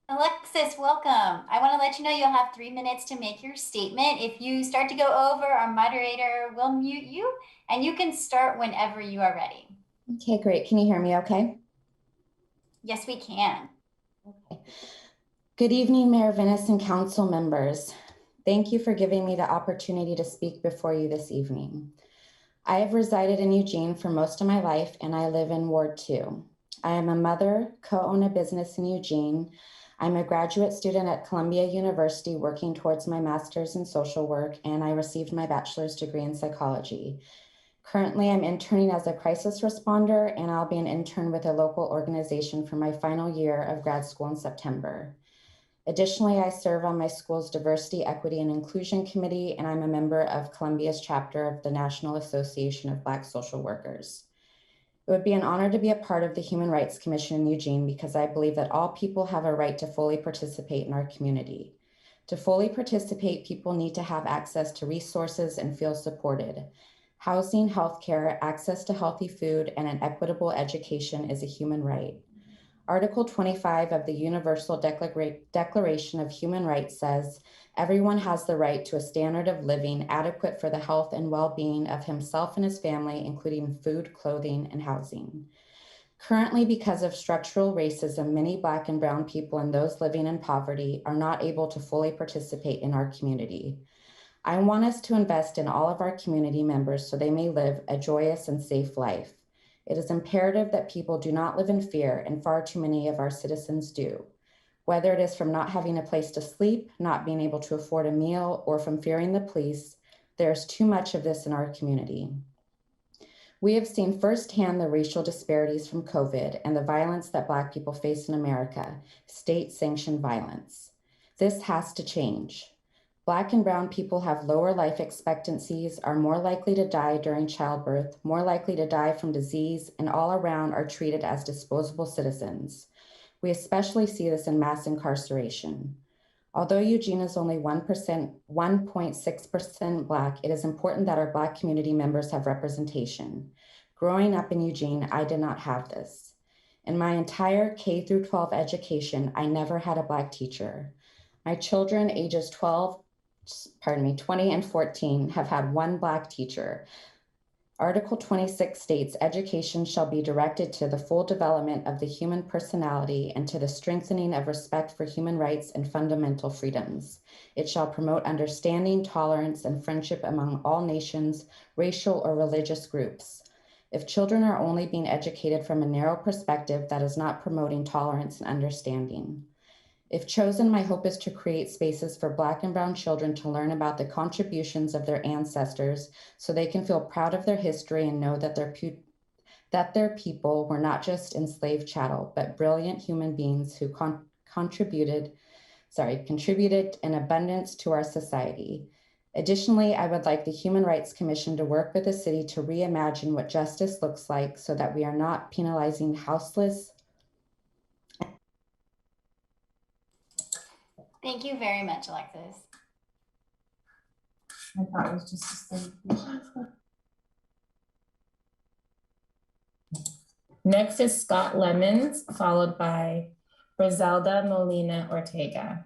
Alexis, welcome. I want to let you know you'll have 3 minutes to make your statement. If you start to go over, our moderator will mute you, and you can start whenever you are ready. Okay, great. Can you hear me okay? Yes, we can. Okay. Good evening, Mayor Venus and council members. Thank you for giving me the opportunity to speak before you this evening. I have resided in Eugene for most of my life, and I live in Ward 2. I am a mother, co-own a business in Eugene. I'm a graduate student at Columbia University working towards my master's in social work, and I received my bachelor's degree in psychology. Currently, I'm interning as a crisis responder, and I'll be an intern with a local organization for my final year of grad school in September. Additionally, I serve on my school's Diversity, Equity, and Inclusion Committee, and I'm a member of Columbia's chapter of the National Association of Black Social Workers. It would be an honor to be a part of the Human Rights Commission in Eugene because I believe that all people have a right to fully participate in our community. To fully participate, people need to have access to resources and feel supported. Housing, healthcare, access to healthy food, and an equitable education is a human right. Article 25 of the Universal Declaration of Human Rights says, everyone has the right to a standard of living adequate for the health and well-being of himself and his family, including food, clothing, and housing. Currently, because of structural racism, many Black and Brown people and those living in poverty are not able to fully participate in our community. I want us to invest in all of our community members so they may live a joyous and safe life. It is imperative that people do not live in fear, and far too many of our citizens do. Whether it is from not having a place to sleep, not being able to afford a meal, or from fearing the police, there's too much of this in our community. We have seen firsthand the racial disparities from COVID and the violence that Black people face in America, state-sanctioned violence. This has to change. Black and Brown people have lower life expectancies, are more likely to die during childbirth, more likely to die from disease, and all around are treated as disposable citizens. We especially see this in mass incarceration. Although Eugene is only 1.6% Black, it is important that our Black community members have representation. Growing up in Eugene, I did not have this. In my entire K-12 education, I never had a Black teacher. My children ages 20 and 14 have had one Black teacher. Article 26 states education shall be directed to the full development of the human personality and to the strengthening of respect for human rights and fundamental freedoms. It shall promote understanding, tolerance, and friendship among all nations, racial or religious groups. If children are only being educated from a narrow perspective, that is not promoting tolerance and understanding. If chosen, my hope is to create spaces for Black and Brown children to learn about the contributions of their ancestors so they can feel proud of their history and know that their people were not just enslaved chattel, but brilliant human beings who contributed in abundance to our society. Additionally, I would like the Human Rights Commission to work with the city to reimagine what justice looks like so that we are not penalizing houseless. Thank you very much, Alexis. I thought it was just a statement. Next is Scott Lemons, followed by Viselda Molina Ortega.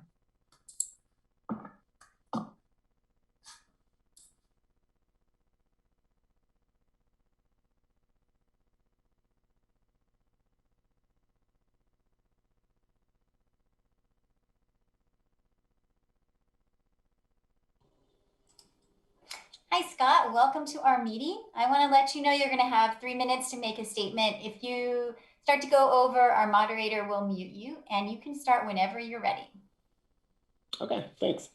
Hi, Scott. Welcome to our meeting. I want to let you know you're going to have 3 minutes to make a statement. If you start to go over, our moderator will mute you, and you can start whenever you're ready. Okay, thanks.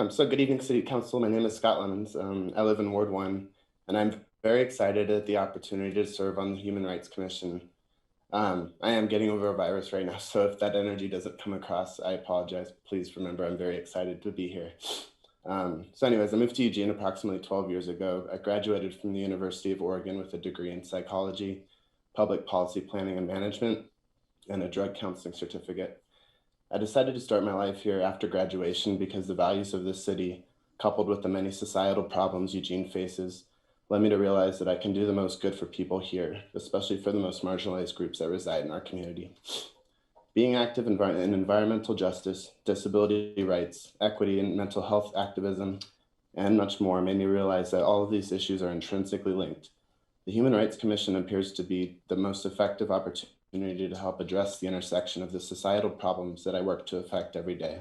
So good evening, City Council. My name is Scott Lemons. I live in Ward 1, and I'm very excited at the opportunity to serve on the Human Rights Commission. I am getting over a virus right now, so if that energy doesn't come across, I apologize. Please remember, I'm very excited to be here. So anyways, I moved to Eugene approximately 12 years ago. I graduated from the University of Oregon with a degree in psychology, public policy planning and management, and a drug counseling certificate. I decided to start my life here after graduation because the values of this city, coupled with the many societal problems Eugene faces, led me to realize that I can do the most good for people here, especially for the most marginalized groups that reside in our community. Being active in environmental justice, disability rights, equity, and mental health activism, and much more made me realize that all of these issues are intrinsically linked. The Human Rights Commission appears to be the most effective opportunity to help address the intersection of the societal problems that I work to affect every day.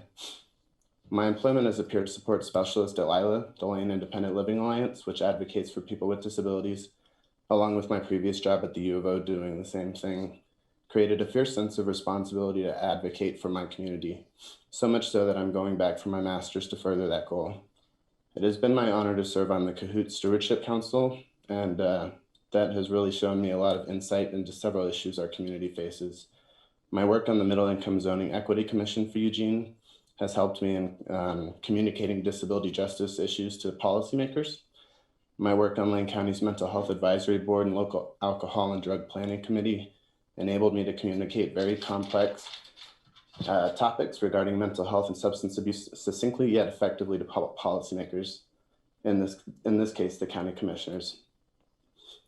My employment as a peer support specialist at LILA, the Lane Independent Living Alliance, which advocates for people with disabilities, along with my previous job at the U of O doing the same thing, created a fierce sense of responsibility to advocate for my community, so much so that I'm going back for my master's to further that goal. It has been my honor to serve on the Cahoot Stewardship Council, and that has really shown me a lot of insight into several issues our community faces. My work on the Middle Income Zoning Equity Commission for Eugene has helped me in communicating disability justice issues to policymakers. My work on Lane County's Mental Health Advisory Board and local Alcohol and Drug Planning Committee enabled me to communicate very complex topics regarding mental health and substance abuse succinctly yet effectively to policymakers, in this case, the county commissioners.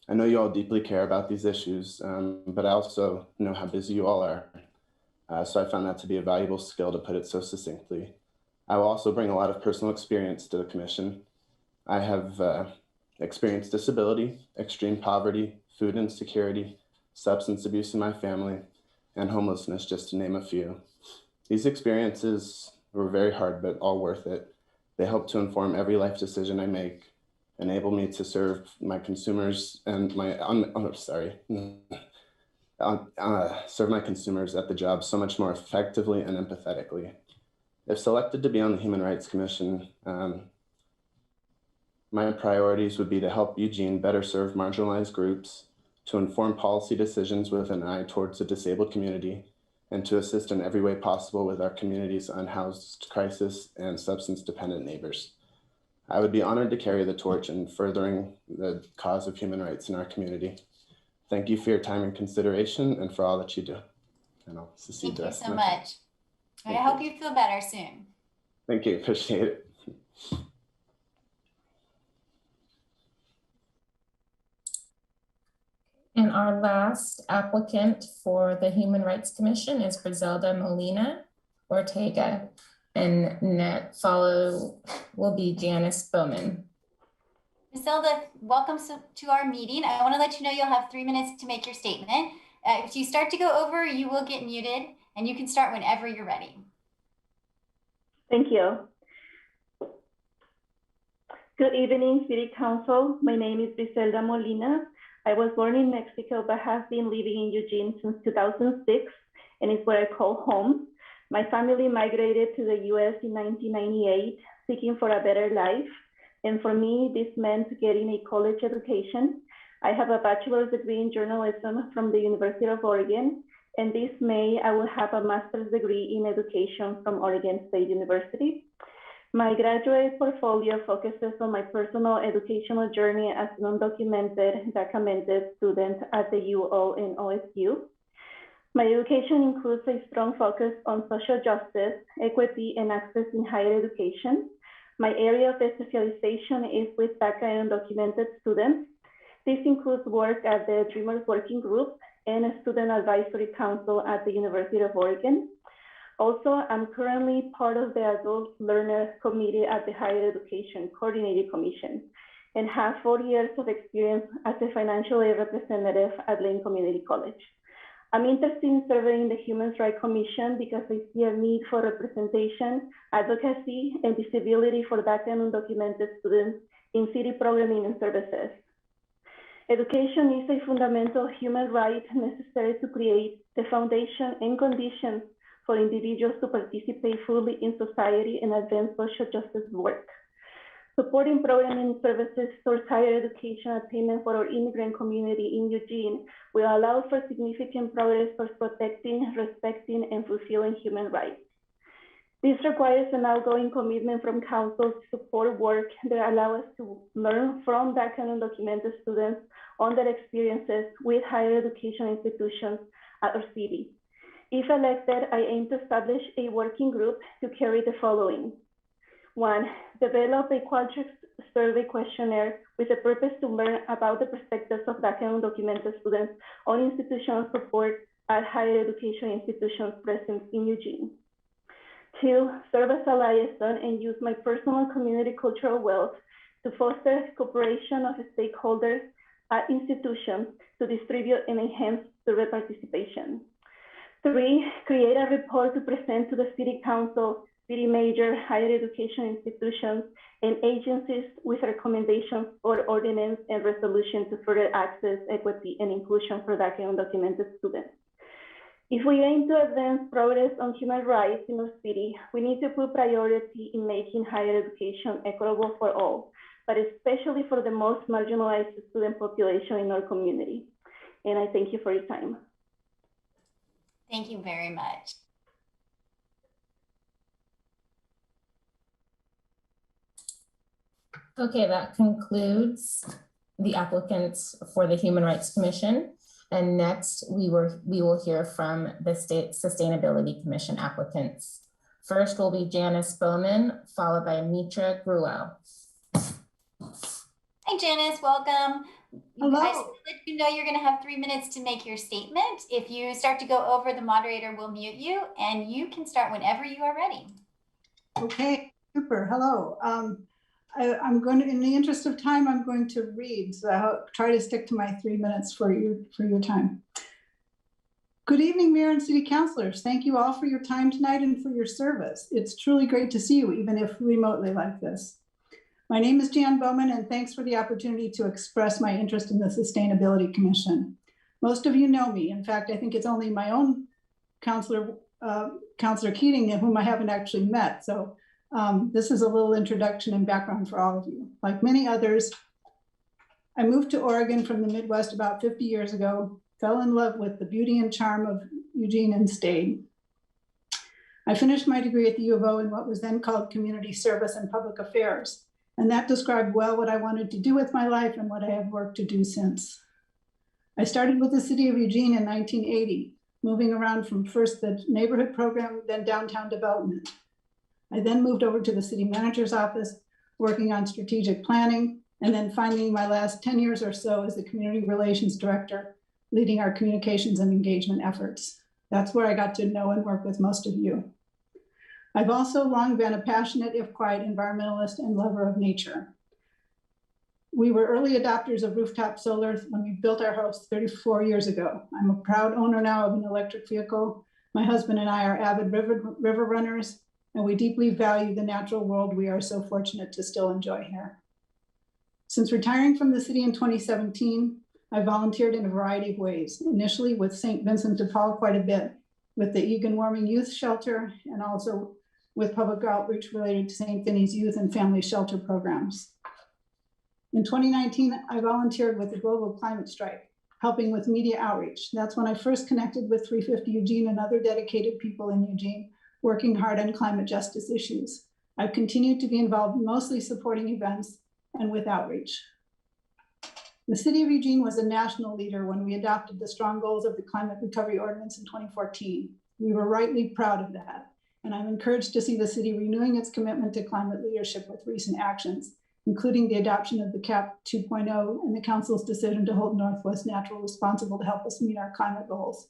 I know you all deeply care about these issues, but I also know how busy you all are. So I found that to be a valuable skill to put it so succinctly. I will also bring a lot of personal experience to the commission. I have experienced disability, extreme poverty, food insecurity, substance abuse in my family, and homelessness, just to name a few. These experiences were very hard, but all worth it. They help to inform every life decision I make, enable me to serve my consumers and serve my consumers at the job so much more effectively and empathetically. If selected to be on the Human Rights Commission, my priorities would be to help Eugene better serve marginalized groups, to inform policy decisions with an eye towards the disabled community, and to assist in every way possible with our community's unhoused crisis and substance-dependent neighbors. I would be honored to carry the torch in furthering the cause of human rights in our community. Thank you for your time and consideration and for all that you do. And I'll succeed the rest of my time. Thank you so much. I hope you feel better soon. Thank you, appreciate it. And our last applicant for the Human Rights Commission is Viselda Molina Ortega, and follow will be Janice Bowman. Viselda, welcome to our meeting. I want to let you know you'll have 3 minutes to make your statement. If you start to go over, you will get muted, and you can start whenever you're ready. Thank you. Good evening, City Council. My name is Viselda Molina. I was born in Mexico, but have been living in Eugene since 2006, and it's what I call home. My family migrated to the US in 1998, seeking for a better life. And for me, this meant getting a college education. I have a bachelor's degree in journalism from the University of Oregon, and this May, I will have a master's degree in education from Oregon State University. My graduate portfolio focuses on my personal educational journey as an undocumented, documented student at the UO and OSU. My education includes a strong focus on social justice, equity, and access in higher education. My area of specialization is with DACA and undocumented students. This includes work at the Dreamers Working Group and a Student Advisory Council at the University of Oregon. Also, I'm currently part of the Adult Learners Committee at the Higher Education Coordinating Commission and have 4 years of experience as a financial aid representative at Lane Community College. I'm interested in serving the Human Rights Commission because I see a need for representation, advocacy, and visibility for DACA and undocumented students in city programming and services. Education is a fundamental human right necessary to create the foundation and conditions for individuals to participate fully in society and advance social justice work. Supporting programming services towards higher education attainment for our immigrant community in Eugene will allow for significant progress towards protecting, respecting, and fulfilling human rights. This requires an ongoing commitment from council to support work that allow us to learn from DACA and undocumented students on their experiences with higher education institutions at our city. If elected, I aim to establish a working group to carry the following. 1, develop a qualtrics survey questionnaire with the purpose to learn about the perspectives of DACA and undocumented students on institutional support at higher education institutions present in Eugene. 2, serve as a liaison and use my personal community cultural wealth to foster cooperation of stakeholders at institutions to distribute and enhance survey participation. 3, create a report to present to the City Council, city major, higher education institutions, and agencies with recommendations for ordinance and resolution to further access, equity, and inclusion for DACA and undocumented students. If we aim to advance progress on human rights in our city, we need to put priority in making higher education equitable for all, but especially for the most marginalized student population in our community. And I thank you for your time. Thank you very much. Okay, that concludes the applicants for the Human Rights Commission. And next, we will hear from the State Sustainability Commission applicants. First will be Janice Bowman, followed by Mitra Gruel. Hi, Janice, welcome. Hello. I just want to let you know you're going to have 3 minutes to make your statement. If you start to go over, the moderator will mute you, and you can start whenever you are ready. Okay, super. Hello. I'm going to, in the interest of time, I'm going to read. So I'll try to stick to my 3 minutes for your time. Good evening, Mayor and City Councilors. Thank you all for your time tonight and for your service. It's truly great to see you, even if remotely like this. My name is Jan Bowman, and thanks for the opportunity to express my interest in the Sustainability Commission. Most of you know me. In fact, I think it's only my own Councilor Keating, whom I haven't actually met. So this is a little introduction and background for all of you. Like many others, I moved to Oregon from the Midwest about 50 years ago, fell in love with the beauty and charm of Eugene and stayed. I finished my degree at the U of O in what was then called Community Service and Public Affairs. And that described well what I wanted to do with my life and what I have worked to do since. I started with the city of Eugene in 1980, moving around from first the neighborhood program, then downtown development. I then moved over to the city manager's office, working on strategic planning, and then finally my last 10 years or so as the community relations director, leading our communications and engagement efforts. That's where I got to know and work with most of you. I've also long been a passionate, if quiet, environmentalist and lover of nature. We were early adopters of rooftop solar when we built our house 34 years ago. I'm a proud owner now of an electric vehicle. My husband and I are avid river runners, and we deeply value the natural world we are so fortunate to still enjoy here. Since retiring from the city in 2017, I volunteered in a variety of ways, initially with St. Vincent de Paul quite a bit, with the Egan Warming Youth Shelter, and also with public outreach related to St. Vinny's Youth and Family Shelter programs. In 2019, I volunteered with the Global Climate Strike, helping with media outreach. That's when I first connected with 350 Eugene and other dedicated people in Eugene, working hard on climate justice issues. I've continued to be involved mostly supporting events and with outreach. The City of Eugene was a national leader when we adopted the strong goals of the Climate Recovery Ordinance in 2014. We were rightly proud of that, and I'm encouraged to see the city renewing its commitment to climate leadership with recent actions, including the adoption of the CAP 2.0 and the Council's decision to hold Northwest Natural responsible to help us meet our climate goals.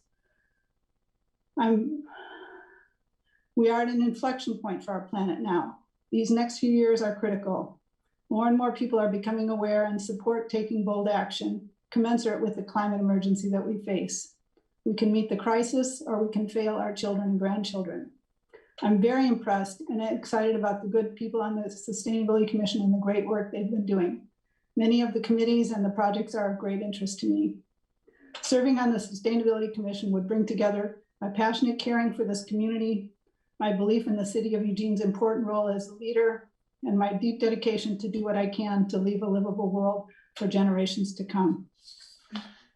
We are at an inflection point for our planet now. These next few years are critical. More and more people are becoming aware and support taking bold action, commensurate with the climate emergency that we face. We can meet the crisis, or we can fail our children and grandchildren. I'm very impressed and excited about the good people on the Sustainability Commission and the great work they've been doing. Many of the committees and the projects are of great interest to me. Serving on the Sustainability Commission would bring together my passionate caring for this community, my belief in the City of Eugene's important role as a leader, and my deep dedication to do what I can to leave a livable world for generations to come.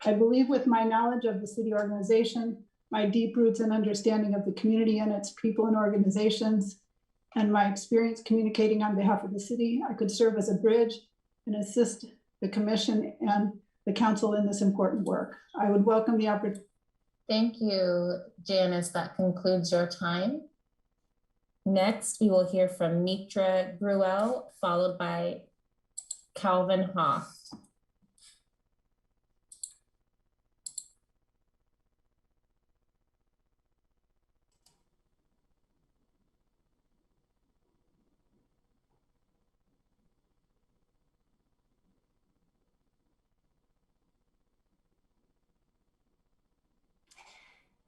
I believe with my knowledge of the city organization, my deep roots and understanding of the community and its people and organizations, and my experience communicating on behalf of the city, I could serve as a bridge and assist the commission and the council in this important work. I would welcome the opportunity. Thank you, Janice. That concludes your time. Next, we will hear from Mitra Gruel, followed by Calvin Hoff.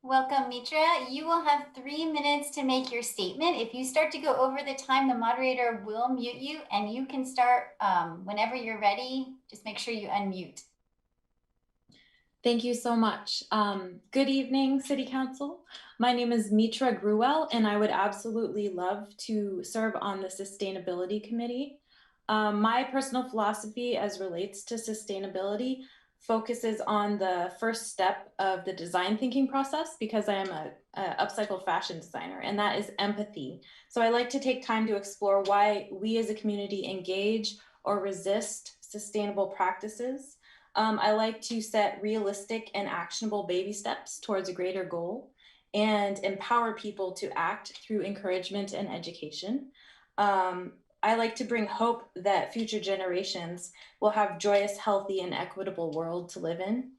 Welcome, Mitra. You will have 3 minutes to make your statement. If you start to go over the time, the moderator will mute you, and you can start whenever you're ready. Just make sure you unmute. Thank you so much. Good evening, City Council. My name is Mitra Gruel, and I would absolutely love to serve on the Sustainability Committee. My personal philosophy as relates to sustainability focuses on the first step of the design thinking process, because I am a upcycled fashion designer, and that is empathy. So I like to take time to explore why we as a community engage or resist sustainable practices. I like to set realistic and actionable baby steps towards a greater goal and empower people to act through encouragement and education. I like to bring hope that future generations will have joyous, healthy, and equitable world to live in.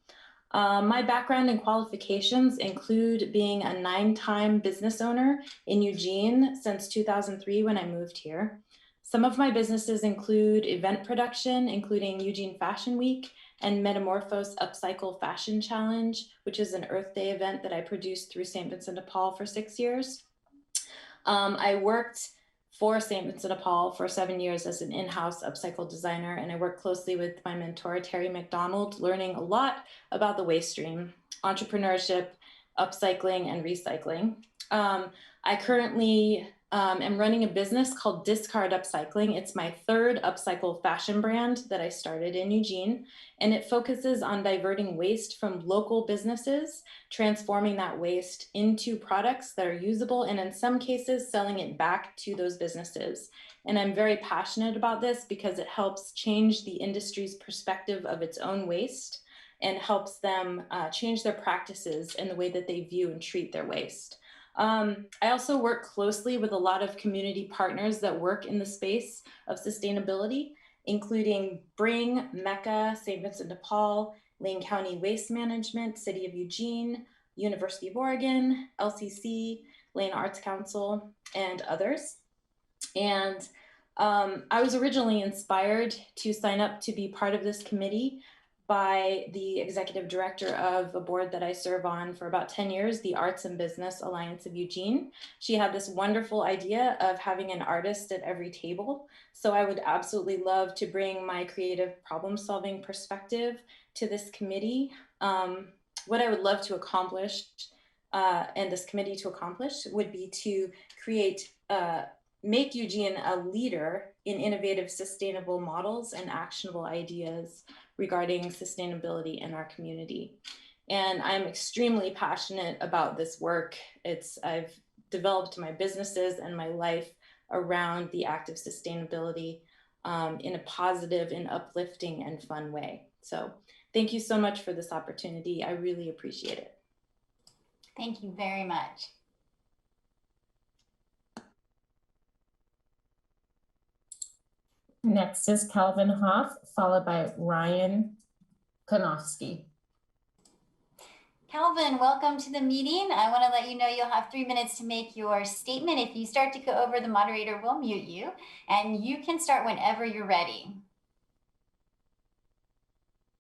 My background and qualifications include being a 9-time business owner in Eugene since 2003 when I moved here. Some of my businesses include event production, including Eugene Fashion Week and Metamorphose Upcycle Fashion Challenge, which is an Earth Day event that I produced through St. Vincent de Paul for 6 years. I worked for St. Vincent de Paul for 7 years as an in-house upcycle designer, and I worked closely with my mentor, Terry McDonald, learning a lot about the waste stream, entrepreneurship, upcycling, and recycling. I currently am running a business called Discard Upcycling. It's my 3rd upcycle fashion brand that I started in Eugene, and it focuses on diverting waste from local businesses, transforming that waste into products that are usable, and in some cases, selling it back to those businesses. And I'm very passionate about this because it helps change the industry's perspective of its own waste and helps them change their practices and the way that they view and treat their waste. I also work closely with a lot of community partners that work in the space of sustainability, including Bring, Mecca, St. Vincent de Paul, Lane County Waste Management, City of Eugene, University of Oregon, LCC, Lane Arts Council, and others. And I was originally inspired to sign up to be part of this committee by the executive director of a board that I serve on for about 10 years, the Arts and Business Alliance of Eugene. She had this wonderful idea of having an artist at every table. So I would absolutely love to bring my creative problem-solving perspective to this committee. What I would love to accomplish and this committee to accomplish would be to create, make Eugene a leader in innovative, sustainable models and actionable ideas regarding sustainability in our community. And I'm extremely passionate about this work. I've developed my businesses and my life around the act of sustainability in a positive and uplifting and fun way. So thank you so much for this opportunity. I really appreciate it. Thank you very much. Next is Calvin Hoff, followed by Ryan Konofsky. Calvin, welcome to the meeting. I want to let you know you'll have 3 minutes to make your statement. If you start to go over, the moderator will mute you, and you can start whenever you're ready.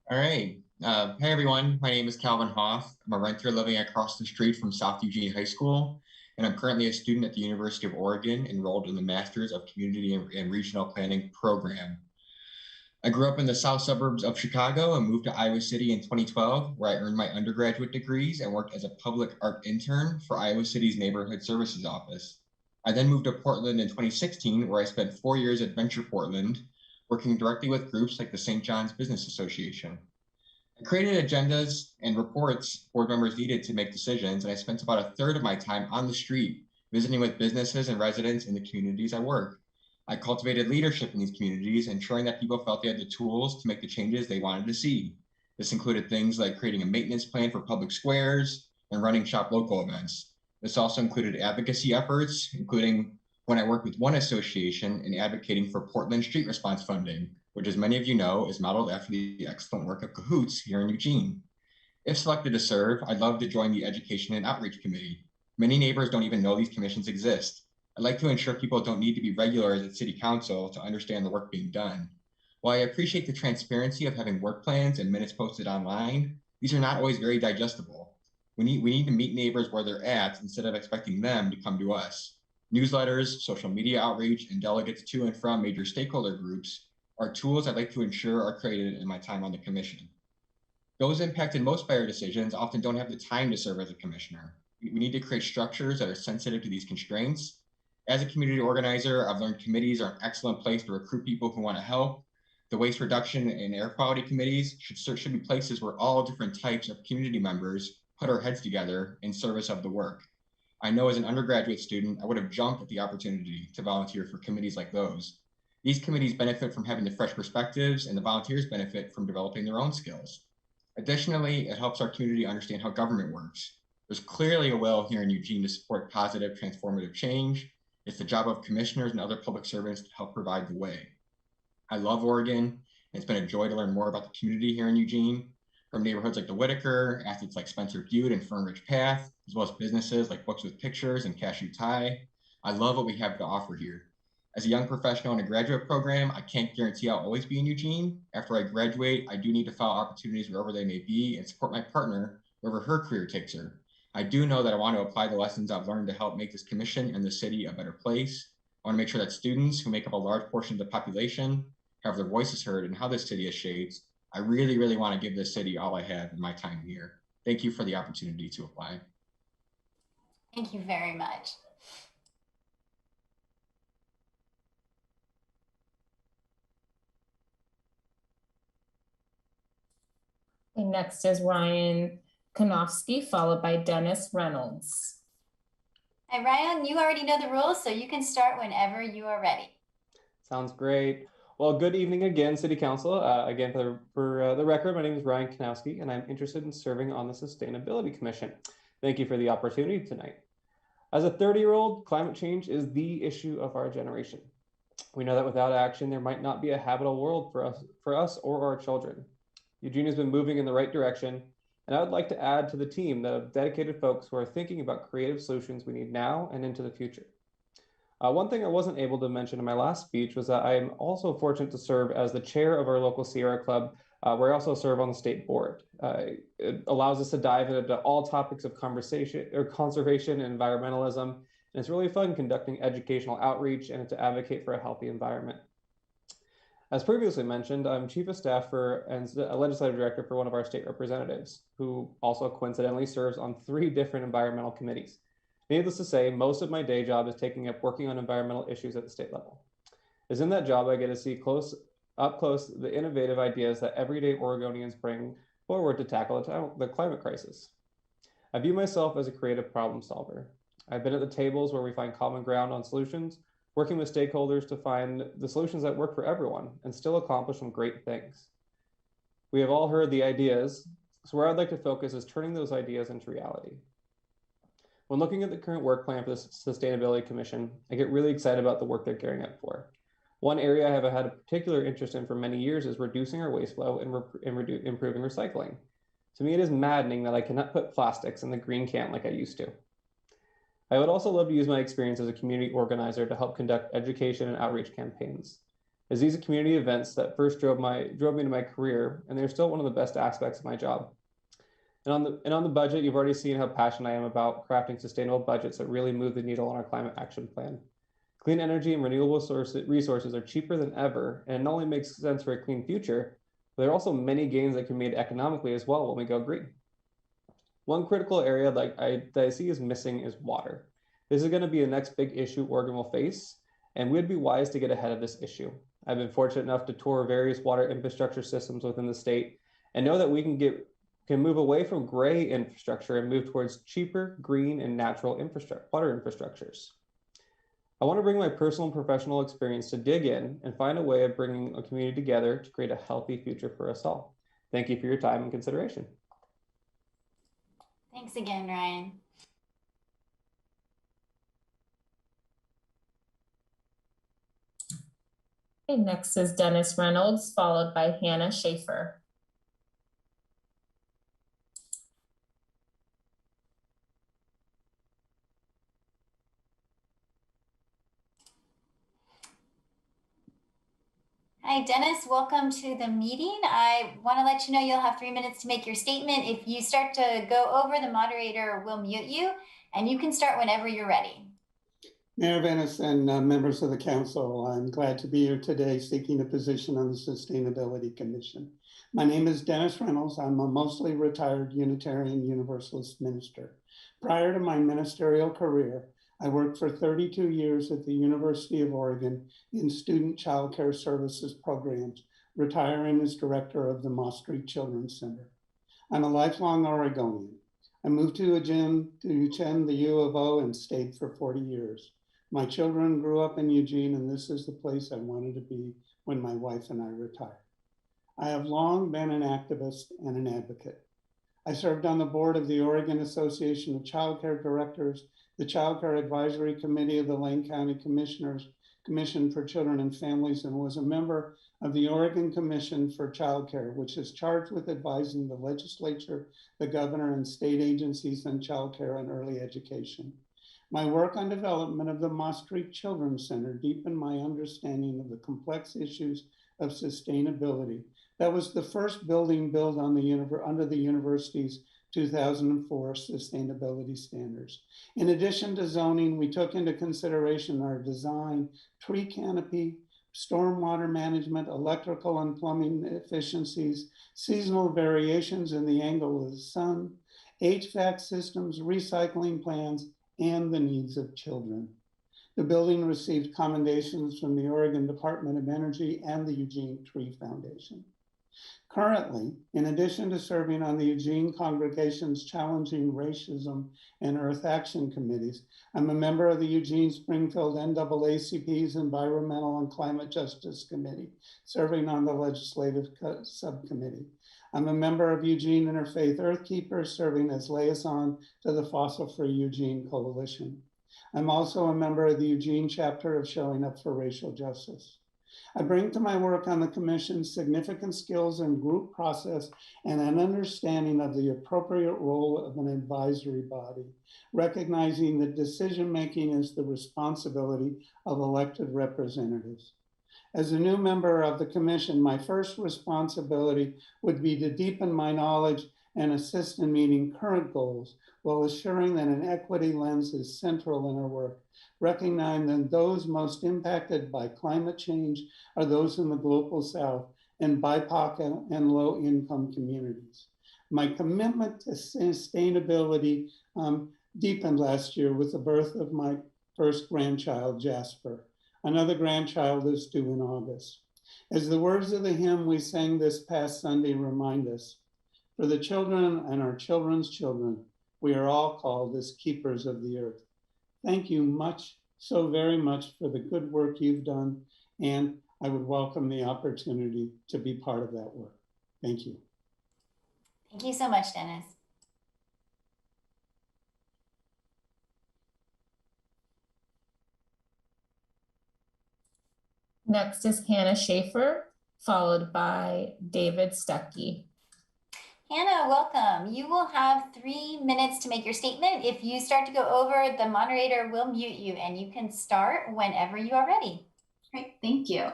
All right. Hey, everyone. My name is Calvin Hoff. I'm a renter living across the street from South Eugene High School, and I'm currently a student at the University of Oregon, enrolled in the Masters of Community and Regional Planning program. I grew up in the south suburbs of Chicago and moved to Iowa City in 2012, where I earned my undergraduate degrees and worked as a public art intern for Iowa City's Neighborhood Services Office. I then moved to Portland in 2016, where I spent 4 years at Venture Portland, working directly with groups like the St. John's Business Association. I created agendas and reports board members needed to make decisions, and I spent about a third of my time on the street, visiting with businesses and residents in the communities I work. I cultivated leadership in these communities, ensuring that people felt they had the tools to make the changes they wanted to see. This included things like creating a maintenance plan for public squares and running shop local events. This also included advocacy efforts, including when I worked with one association in advocating for Portland street response funding, which, as many of you know, is modeled after the excellent work of Cahoots here in Eugene. If selected to serve, I'd love to join the Education and Outreach Committee. Many neighbors don't even know these commissions exist. I'd like to ensure people don't need to be regulars at City Council to understand the work being done. While I appreciate the transparency of having work plans and minutes posted online, these are not always very digestible. We need to meet neighbors where they're at instead of expecting them to come to us. Newsletters, social media outreach, and delegates to and from major stakeholder groups are tools I'd like to ensure are created in my time on the commission. Those impacted most by our decisions often don't have the time to serve as a commissioner. We need to create structures that are sensitive to these constraints. As a community organizer, I've learned committees are an excellent place to recruit people who want to help. The waste reduction and air quality committees should be places where all different types of community members put our heads together in service of the work. I know as an undergraduate student, I would have jumped at the opportunity to volunteer for committees like those. These committees benefit from having the fresh perspectives, and the volunteers benefit from developing their own skills. Additionally, it helps our community understand how government works. There's clearly a will here in Eugene to support positive, transformative change. It's the job of commissioners and other public servants to help provide the way. I love Oregon, and it's been a joy to learn more about the community here in Eugene, from neighborhoods like the Whitaker, assets like Spencer Butte and Fernridge Path, as well as businesses like Books with Pictures and Cashew Thai. I love what we have to offer here. As a young professional in a graduate program, I can't guarantee I'll always be in Eugene. After I graduate, I do need to follow opportunities wherever they may be and support my partner wherever her career takes her. I do know that I want to apply the lessons I've learned to help make this commission and the city a better place. I want to make sure that students who make up a large portion of the population have their voices heard in how this city is shaped. I really, really want to give this city all I have in my time here. Thank you for the opportunity to apply. Thank you very much. And next is Ryan Konofsky, followed by Dennis Reynolds. Hi, Ryan, you already know the rules, so you can start whenever you are ready. Sounds great. Well, good evening again, City Council. Again, for the record, my name is Ryan Konofsky, and I'm interested in serving on the Sustainability Commission. Thank you for the opportunity tonight. As a 30-year-old, climate change is the issue of our generation. We know that without action, there might not be a habitable world for us or our children. Eugene has been moving in the right direction, and I would like to add to the team of dedicated folks who are thinking about creative solutions we need now and into the future. One thing I wasn't able to mention in my last speech was that I'm also fortunate to serve as the chair of our local Sierra Club, where I also serve on the state board. It allows us to dive into all topics of conversation or conservation and environmentalism. And it's really fun conducting educational outreach and to advocate for a healthy environment. As previously mentioned, I'm chief of staff and a legislative director for one of our state representatives, who also coincidentally serves on 3 different environmental committees. Needless to say, most of my day job is taking up working on environmental issues at the state level. As in that job, I get to see up close the innovative ideas that everyday Oregonians bring forward to tackle the climate crisis. I view myself as a creative problem solver. I've been at the tables where we find common ground on solutions, working with stakeholders to find the solutions that work for everyone and still accomplish some great things. We have all heard the ideas, so where I'd like to focus is turning those ideas into reality. When looking at the current work plan for the Sustainability Commission, I get really excited about the work they're gearing up for. One area I have had a particular interest in for many years is reducing our waste flow and improving recycling. To me, it is maddening that I cannot put plastics in the green can like I used to. I would also love to use my experience as a community organizer to help conduct education and outreach campaigns, as these are community events that first drove me into my career, and they're still one of the best aspects of my job. And on the budget, you've already seen how passionate I am about crafting sustainable budgets that really move the needle on our climate action plan. Clean energy and renewable resources are cheaper than ever, and it not only makes sense for a clean future, but there are also many gains that can be made economically as well when we go green. One critical area that I see is missing is water. This is going to be the next big issue Oregon will face, and we'd be wise to get ahead of this issue. I've been fortunate enough to tour various water infrastructure systems within the state and know that we can move away from gray infrastructure and move towards cheaper, green, and natural water infrastructures. I want to bring my personal and professional experience to dig in and find a way of bringing a community together to create a healthy future for us all. Thank you for your time and consideration. Thanks again, Ryan. Okay, next is Dennis Reynolds, followed by Hannah Schaefer. Hi, Dennis. Welcome to the meeting. I want to let you know you'll have 3 minutes to make your statement. If you start to go over, the moderator will mute you, and you can start whenever you're ready. Mayor Venice and members of the council, I'm glad to be here today seeking a position on the Sustainability Commission. My name is Dennis Reynolds. I'm a mostly retired Unitarian Universalist minister. Prior to my ministerial career, I worked for 32 years at the University of Oregon in student child care services programs, retiring as director of the Moss Street Children's Center. I'm a lifelong Oregonian. I moved to Eugene, the U of O, and stayed for 40 years. My children grew up in Eugene, and this is the place I wanted to be when my wife and I retired. I have long been an activist and an advocate. I served on the board of the Oregon Association of Child Care Directors, the Child Care Advisory Committee of the Lane County Commission for Children and Families, and was a member of the Oregon Commission for Child Care, which is charged with advising the legislature, the governor, and state agencies on child care and early education. My work on development of the Moss Street Children's Center deepened my understanding of the complex issues of sustainability. That was the first building built on under the university's 2004 sustainability standards. In addition to zoning, we took into consideration our design, tree canopy, stormwater management, electrical and plumbing efficiencies, seasonal variations in the angle of the sun, HVAC systems, recycling plans, and the needs of children. The building received commendations from the Oregon Department of Energy and the Eugene Tree Foundation. Currently, in addition to serving on the Eugene congregation's Challenging Racism and Earth Action Committees, I'm a member of the Eugene Springfield NAACP's Environmental and Climate Justice Committee, serving on the Legislative Subcommittee. I'm a member of Eugene Interfaith Earthkeepers, serving as liaison to the Fossil Free Eugene Coalition. I'm also a member of the Eugene chapter of Showing Up for Racial Justice. I bring to my work on the commission significant skills in group process and an understanding of the appropriate role of an advisory body, recognizing that decision-making is the responsibility of elected representatives. As a new member of the commission, my first responsibility would be to deepen my knowledge and assist in meeting current goals while assuring that an equity lens is central in our work, recognizing that those most impacted by climate change are those in the global south and BIPOC and low-income communities. My commitment to sustainability deepened last year with the birth of my first grandchild, Jasper. Another grandchild is due in August. As the words of the hymn we sang this past Sunday remind us, for the children and our children's children, we are all called as keepers of the earth. Thank you so very much for the good work you've done, and I would welcome the opportunity to be part of that work. Thank you. Thank you so much, Dennis. Next is Hannah Schaefer, followed by David Stuckey. Hannah, welcome. You will have 3 minutes to make your statement. If you start to go over, the moderator will mute you, and you can start whenever you are ready. Great, thank you.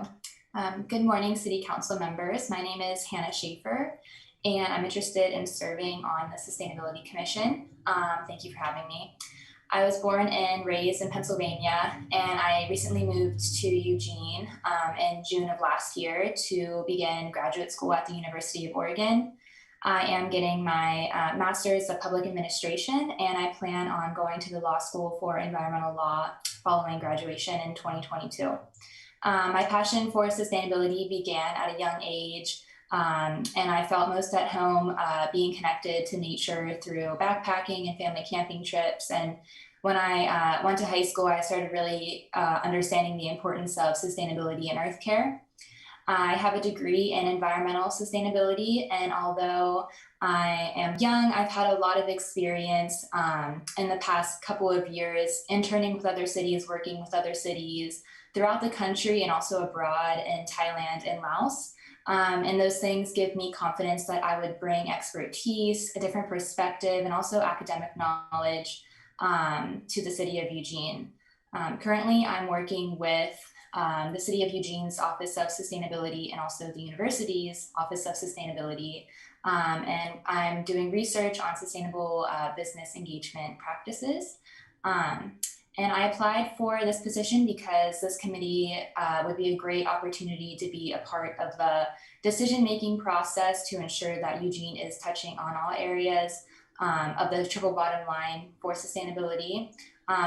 Good morning, City Council members. My name is Hannah Schaefer, and I'm interested in serving on the Sustainability Commission. Thank you for having me. I was born and raised in Pennsylvania, and I recently moved to Eugene in June of last year to begin graduate school at the University of Oregon. I am getting my master's of public administration, and I plan on going to the law school for environmental law following graduation in 2022. My passion for sustainability began at a young age, and I felt most at home being connected to nature through backpacking and family camping trips. And when I went to high school, I started really understanding the importance of sustainability and earth care. I have a degree in environmental sustainability, and although I am young, I've had a lot of experience in the past couple of years interning with other cities, working with other cities throughout the country and also abroad in Thailand and Laos. And those things give me confidence that I would bring expertise, a different perspective, and also academic knowledge to the city of Eugene. Currently, I'm working with the City of Eugene's Office of Sustainability and also the university's Office of Sustainability. And I'm doing research on sustainable business engagement practices. And I applied for this position because this committee would be a great opportunity to be a part of the decision-making process to ensure that Eugene is touching on all areas of the triple bottom line for sustainability.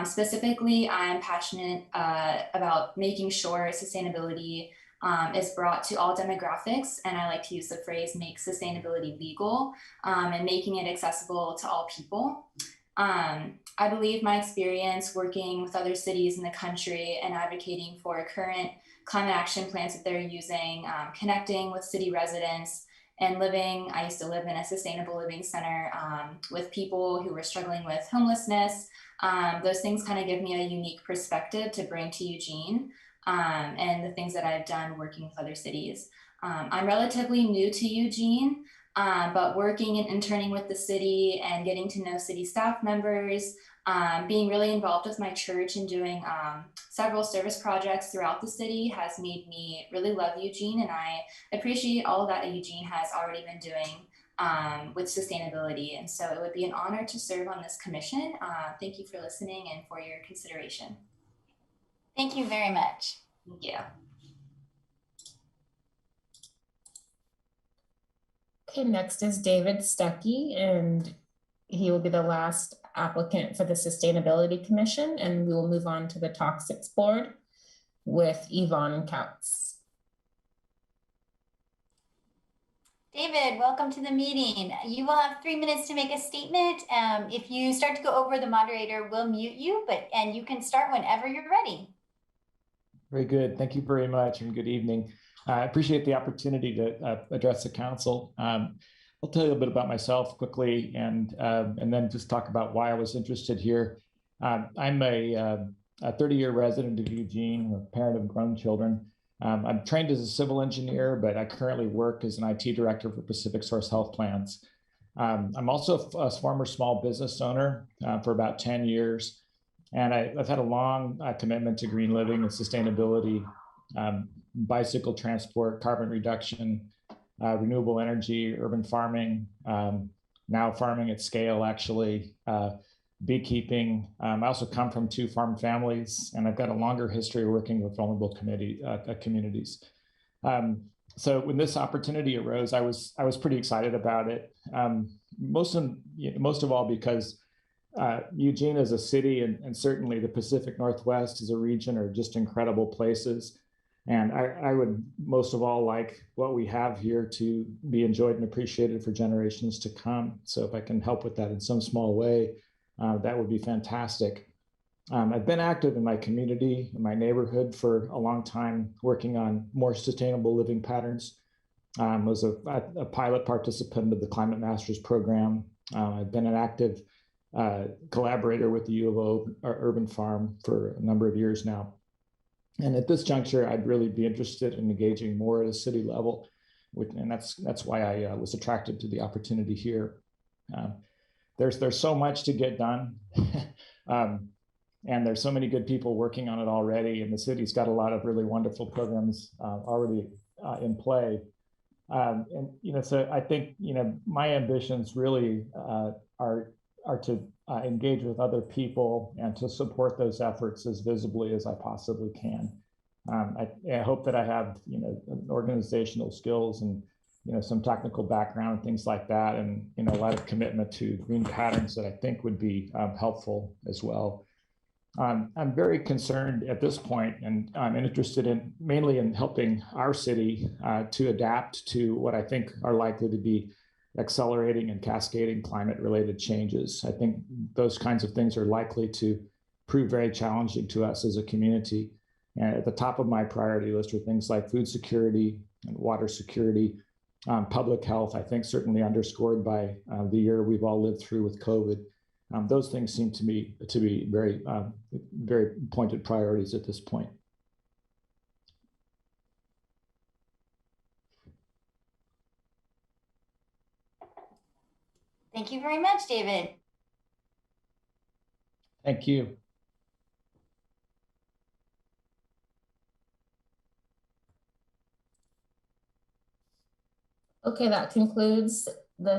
Specifically, I'm passionate about making sure sustainability is brought to all demographics, and I like to use the phrase make sustainability legal and making it accessible to all people. I believe my experience working with other cities in the country and advocating for current climate action plans that they're using, connecting with city residents, and I used to live in a sustainable living center with people who were struggling with homelessness. Those things kind of give me a unique perspective to bring to Eugene and the things that I've done working with other cities. I'm relatively new to Eugene, but working and interning with the city and getting to know city staff members, being really involved with my church and doing several service projects throughout the city has made me really love Eugene, and I appreciate all that Eugene has already been doing with sustainability. And so it would be an honor to serve on this commission. Thank you for listening and for your consideration. Thank you very much. Thank you. Okay, next is David Stuckey, and he will be the last applicant for the Sustainability Commission, and we will move on to the Toxics Board with Yvonne Kautz. David, welcome to the meeting. You will have 3 minutes to make a statement. If you start to go over, the moderator will mute you, and you can start whenever you're ready. Very good. Thank you very much, and good evening. I appreciate the opportunity to address the council. I'll tell you a bit about myself quickly, and then just talk about why I was interested here. I'm a 30-year resident of Eugene, a parent of grown children. I'm trained as a civil engineer, but I currently work as an IT director for Pacific Source Health Plans. I'm also a former small business owner for about 10 years. And I've had a long commitment to green living and sustainability, bicycle transport, carbon reduction, renewable energy, urban farming, now farming at scale, actually, beekeeping. I also come from 2 farm families, and I've got a longer history working with vulnerable communities. So when this opportunity arose, I was pretty excited about it. Most of all because Eugene as a city and certainly the Pacific Northwest as a region are just incredible places. And I would most of all like what we have here to be enjoyed and appreciated for generations to come. So if I can help with that in some small way, that would be fantastic. I've been active in my community, in my neighborhood for a long time, working on more sustainable living patterns. Was a pilot participant of the Climate Masters program. I've been an active collaborator with the U of O Urban Farm for a number of years now. And at this juncture, I'd really be interested in engaging more at a city level, and that's why I was attracted to the opportunity here. There's so much to get done, and there's so many good people working on it already, and the city's got a lot of really wonderful programs already in play. And so I think my ambitions really are to engage with other people and to support those efforts as visibly as I possibly can. I hope that I have organizational skills and some technical background, things like that, and a lot of commitment to green patterns that I think would be helpful as well. I'm very concerned at this point, and I'm interested mainly in helping our city to adapt to what I think are likely to be accelerating and cascading climate-related changes. I think those kinds of things are likely to prove very challenging to us as a community. And at the top of my priority list are things like food security and water security, public health, I think certainly underscored by the year we've all lived through with COVID. Those things seem to me to be very, very pointed priorities at this point. Thank you very much, David. Thank you. Okay, that concludes the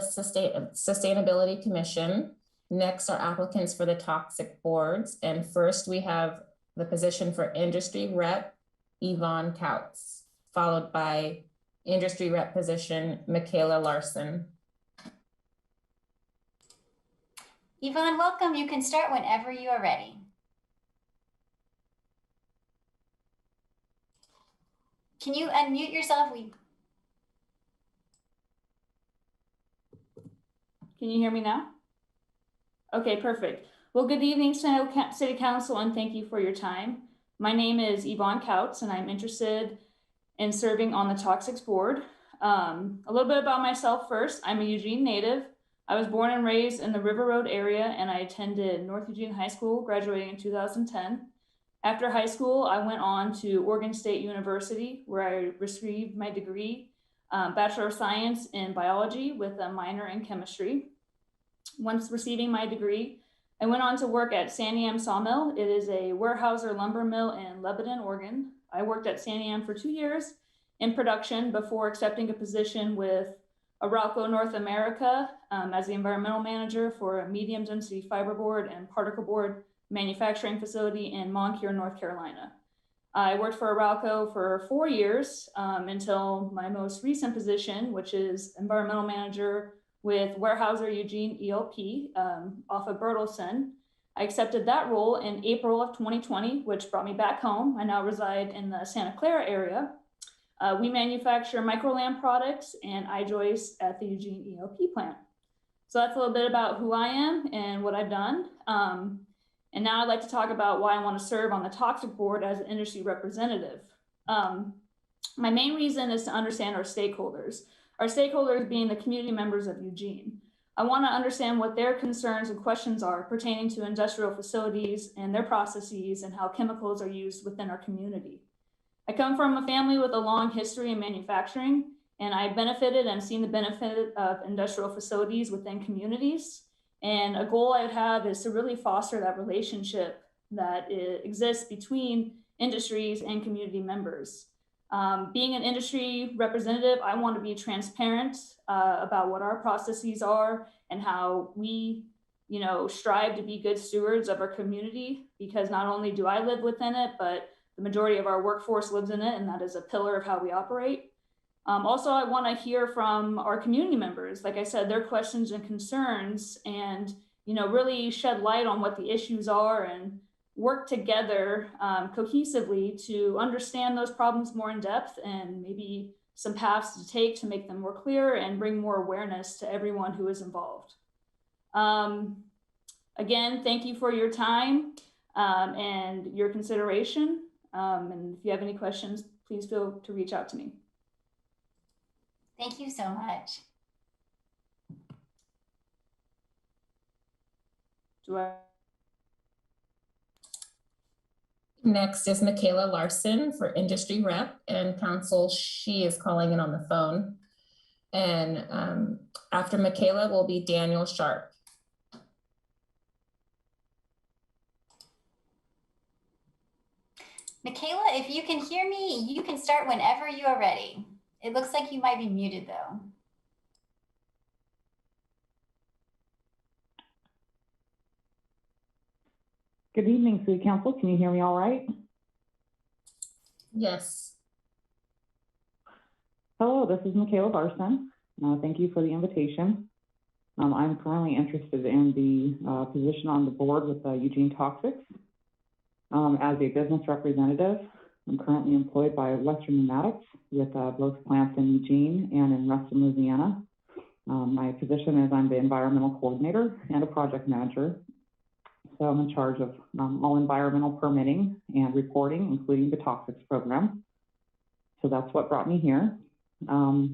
Sustainability Commission. Next are applicants for the toxic boards. And first we have the position for Industry Rep, Yvonne Kautz, followed by Industry Rep position, Michaela Larson. Yvonne, welcome. You can start whenever you are ready. Can you unmute yourself? Can you hear me now? Okay, perfect. Well, good evening, City Council, and thank you for your time. My name is Yvonne Kautz, and I'm interested in serving on the Toxics Board. A little bit about myself first. I'm a Eugene native. I was born and raised in the River Road area, and I attended North Eugene High School, graduating in 2010. After high school, I went on to Oregon State University, where I received my degree, Bachelor of Science in Biology with a minor in Chemistry. Once receiving my degree, I went on to work at Santiam Sawmill. It is a Weyerhaeuser lumber mill in Lebanon, Oregon. I worked at Santiam for 2 years in production before accepting a position with Arauco North America as the environmental manager for a medium density fiberboard and particle board manufacturing facility in Moncure, North Carolina. I worked for Arauco for 4 years until my most recent position, which is environmental manager with Weyerhaeuser Eugene ELP off of Bertelsen. I accepted that role in April of 2020, which brought me back home. I now reside in the Santa Clara area. We manufacture microlam products and I-joists at the Eugene ELP plant. So that's a little bit about who I am and what I've done. And now I'd like to talk about why I want to serve on the Toxic Board as an industry representative. My main reason is to understand our stakeholders being the community members of Eugene. I want to understand what their concerns and questions are pertaining to industrial facilities and their processes and how chemicals are used within our community. I come from a family with a long history in manufacturing, and I benefited and seen the benefit of industrial facilities within communities. And a goal I would have is to really foster that relationship that exists between industries and community members. Being an industry representative, I want to be transparent about what our processes are and how we, strive to be good stewards of our community, because not only do I live within it, but the majority of our workforce lives in it, and that is a pillar of how we operate. Also, I want to hear from our community members, like I said, their questions and concerns, and really shed light on what the issues are and work together cohesively to understand those problems more in depth, and maybe some paths to take to make them more clear and bring more awareness to everyone who is involved. Again, thank you for your time and your consideration. And if you have any questions, please feel to reach out to me. Thank you so much. Next is Michaela Larson for Industry Rep and Council. She is calling in on the phone. And after Michaela will be Daniel Sharp. Michaela, if you can hear me, you can start whenever you are ready. It looks like you might be muted though. Good evening, City Council. Can you hear me all right? Yes. Hello, this is Michaela Larson. Thank you for the invitation. I'm currently interested in the position on the board with Eugene Toxics. As a business representative, I'm currently employed by Western Pneumatics with both plants in Eugene and in Ruston, Louisiana. My position is I'm the environmental coordinator and a project manager. So I'm in charge of all environmental permitting and reporting, including the toxics program. So that's what brought me here. I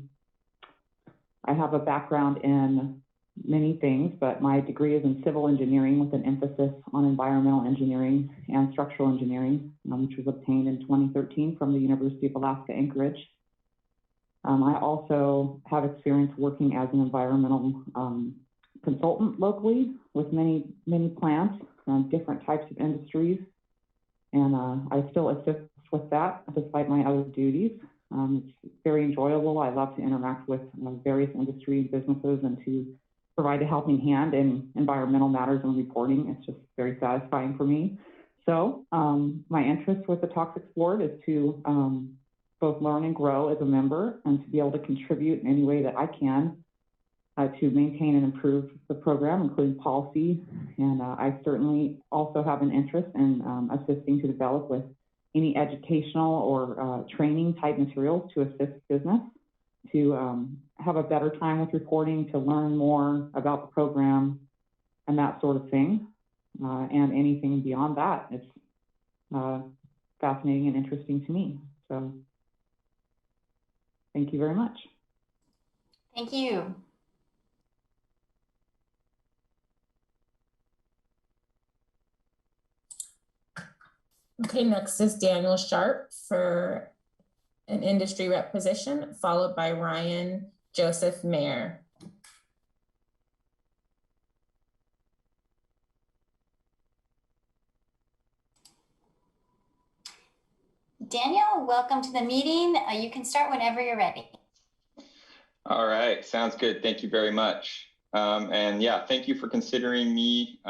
have a background in many things, but my degree is in civil engineering with an emphasis on environmental engineering and structural engineering, which was obtained in 2013 from the University of Alaska, Anchorage. I also have experience working as an environmental consultant locally with many plants from different types of industries. And I still assist with that despite my other duties. It's very enjoyable. I love to interact with various industry and businesses and to provide a helping hand in environmental matters and reporting. It's just very satisfying for me. So my interest with the Toxics Board is to both learn and grow as a member and to be able to contribute in any way that I can to maintain and improve the program, including policy. And I certainly also have an interest in assisting to develop with any educational or training type materials to assist business to have a better time with reporting, to learn more about the program and that sort of thing. And anything beyond that, it's fascinating and interesting to me. So thank you very much. Thank you. Okay, next is Daniel Sharp for an industry rep position, followed by Ryan Joseph Mayer. Daniel, welcome to the meeting. You can start whenever you're ready. All right, sounds good. Thank you very much. And yeah, thank you for considering me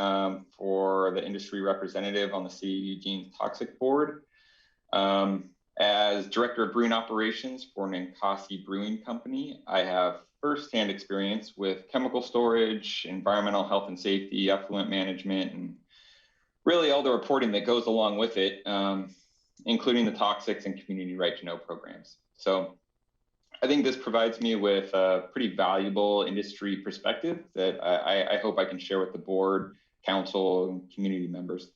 for the industry representative on the City of Eugene's Toxic Board. As Director of Brewing Operations for Ninkasi Brewing Company, I have firsthand experience with chemical storage, environmental health and safety, effluent management, and really all the reporting that goes along with it, including the toxics and community right to know programs. So I think this provides me with a pretty valuable industry perspective that I hope I can share with the board, council, and community members.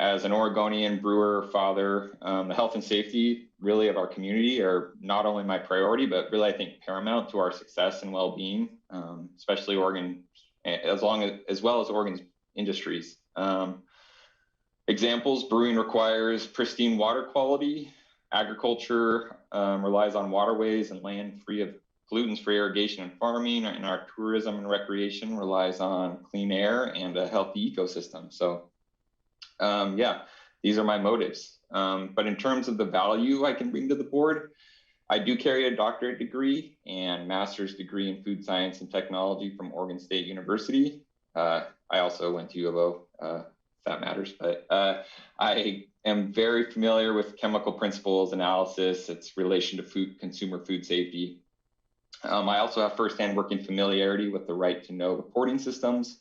As an Oregonian brewer, father, the health and safety really of our community are not only my priority, but really I think paramount to our success and well-being, especially Oregon, as well as Oregon's industries. Examples: brewing requires pristine water quality. Agriculture relies on waterways and land free of pollutants for irrigation and farming. And our tourism and recreation relies on clean air and a healthy ecosystem. So yeah, these are my motives. But in terms of the value I can bring to the board, I do carry a doctorate degree and master's degree in food science and technology from Oregon State University. I also went to U of O, if that matters, but I am very familiar with chemical principles analysis, its relation to consumer food safety. I also have firsthand working familiarity with the right to know reporting systems.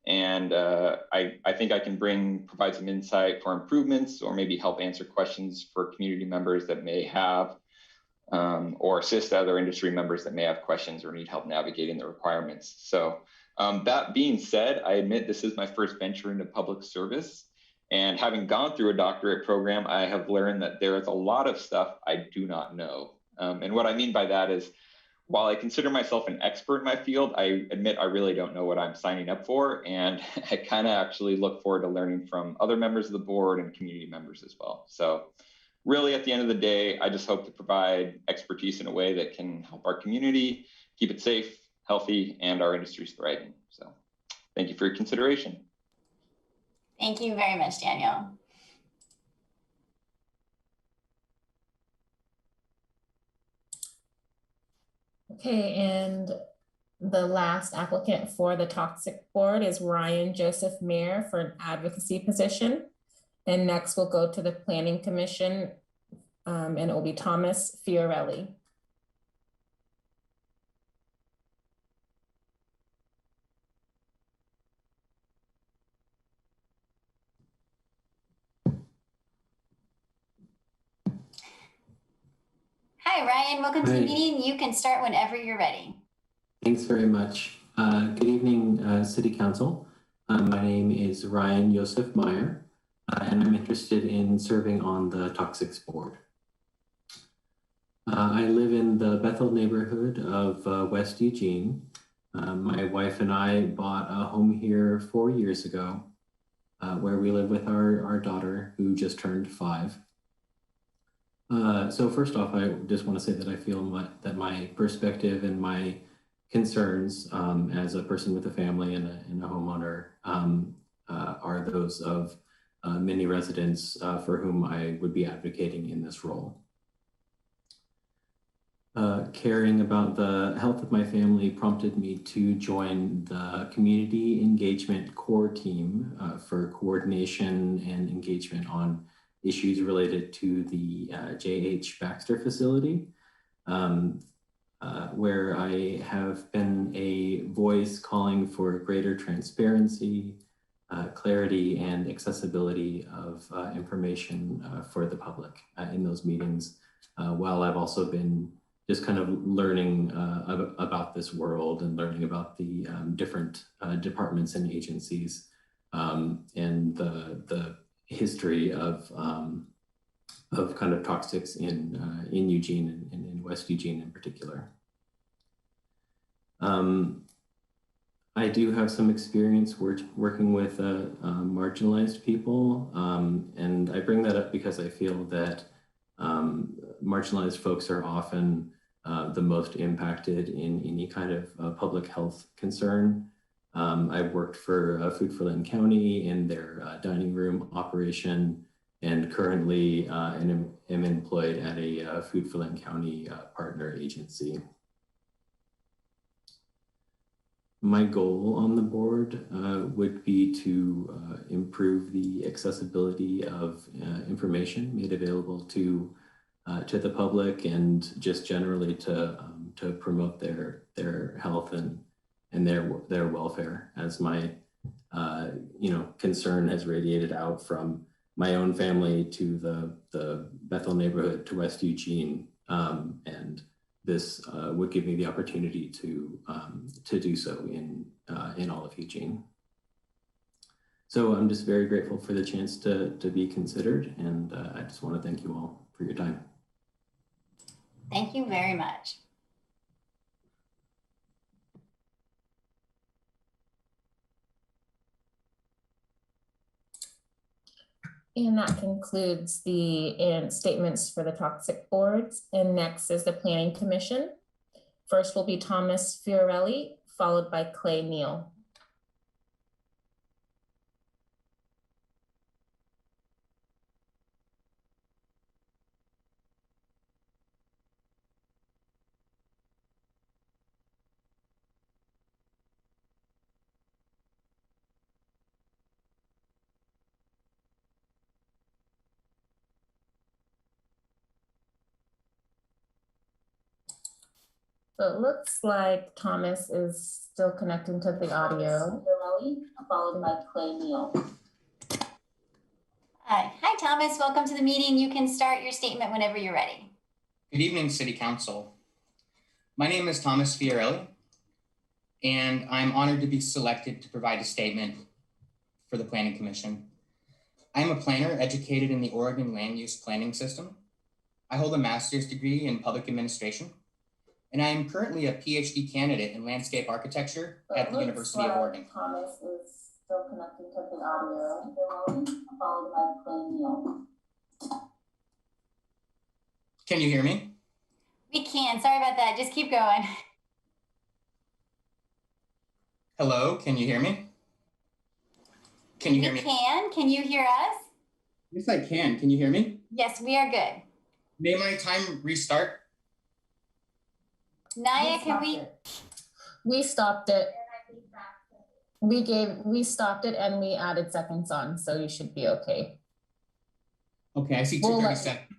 And I think I can provide some insight for improvements or maybe help answer questions for community members that may have, or assist other industry members that may have questions or need help navigating the requirements. So that being said, I admit this is my first venture into public service. And having gone through a doctorate program, I have learned that there is a lot of stuff I do not know. And what I mean by that is, while I consider myself an expert in my field, I admit I really don't know what I'm signing up for. And I kind of actually look forward to learning from other members of the board and community members as well. So really, at the end of the day, I just hope to provide expertise in a way that can help our community, keep it safe, healthy, and our industries thriving. So thank you for your consideration. Thank you very much, Daniel. Okay, and the last applicant for the Toxic Board is Ryan Joseph Mayer for an advocacy position. And next we'll go to the Planning Commission, and it will be Thomas Fiorelli. Hi, Ryan. Welcome to the Hi. meeting. You can start whenever you're ready. Thanks very much. Good evening, City Council. My name is Ryan Joseph Meyer, and I'm interested in serving on the Toxics Board. I live in the Bethel neighborhood of West Eugene. My wife and I bought a home here 4 years ago, where we live with our daughter, who just turned 5. So first off, I just want to say that I feel that my perspective and my concerns as a person with a family and a homeowner are those of many residents for whom I would be advocating in this role. Caring about the health of my family prompted me to join the Community Engagement Core Team for coordination and engagement on issues related to the J.H. Baxter facility, where I have been a voice calling for greater transparency, clarity, and accessibility of information for the public in those meetings, while I've also been just kind of learning about this world and learning about the different departments and agencies and the history of kind of toxics in Eugene and in West Eugene in particular. I do have some experience working with marginalized people, and I bring that up because I feel that marginalized folks are often the most impacted in any kind of public health concern. I've worked for Food for Lynn County in their dining room operation, and currently am employed at a Food for Lynn County partner agency. My goal on the board would be to improve the accessibility of information made available to the public, and just generally to promote their health and their welfare, as my concern has radiated out from my own family to the Bethel neighborhood to West Eugene, and this would give me the opportunity to do so in all of Eugene. So I'm just very grateful for the chance to be considered, and I just want to thank you all for your time. Thank you very much. And that concludes the statements for the toxic boards. And next is the Planning Commission. First will be Thomas Fiorelli, followed by Clay Neal. So it looks like Thomas is still connecting to the audio. Followed by Clay Neal. Hi, Thomas. Welcome to the meeting. You can start your statement whenever you're ready. Good evening, City Council. My name is Thomas Fiorelli, and I'm honored to be selected to provide a statement for the Planning Commission. I'm a planner educated in the Oregon Land Use Planning System. I hold a master's degree in public administration, and I am currently a PhD candidate in landscape architecture at the University of Oregon. Thomas is still connecting to the audio, followed by Clay Neal. Can you hear me? We can. Sorry about that. Just keep going. Hello, can you hear me? Can you hear me? Can you hear us? Yes, I can. Can you hear me? Yes, we are good. May my time restart? Naya, can we? We stopped it. We stopped it and we added seconds on, so you should be okay. Okay, I see 2:30 seconds.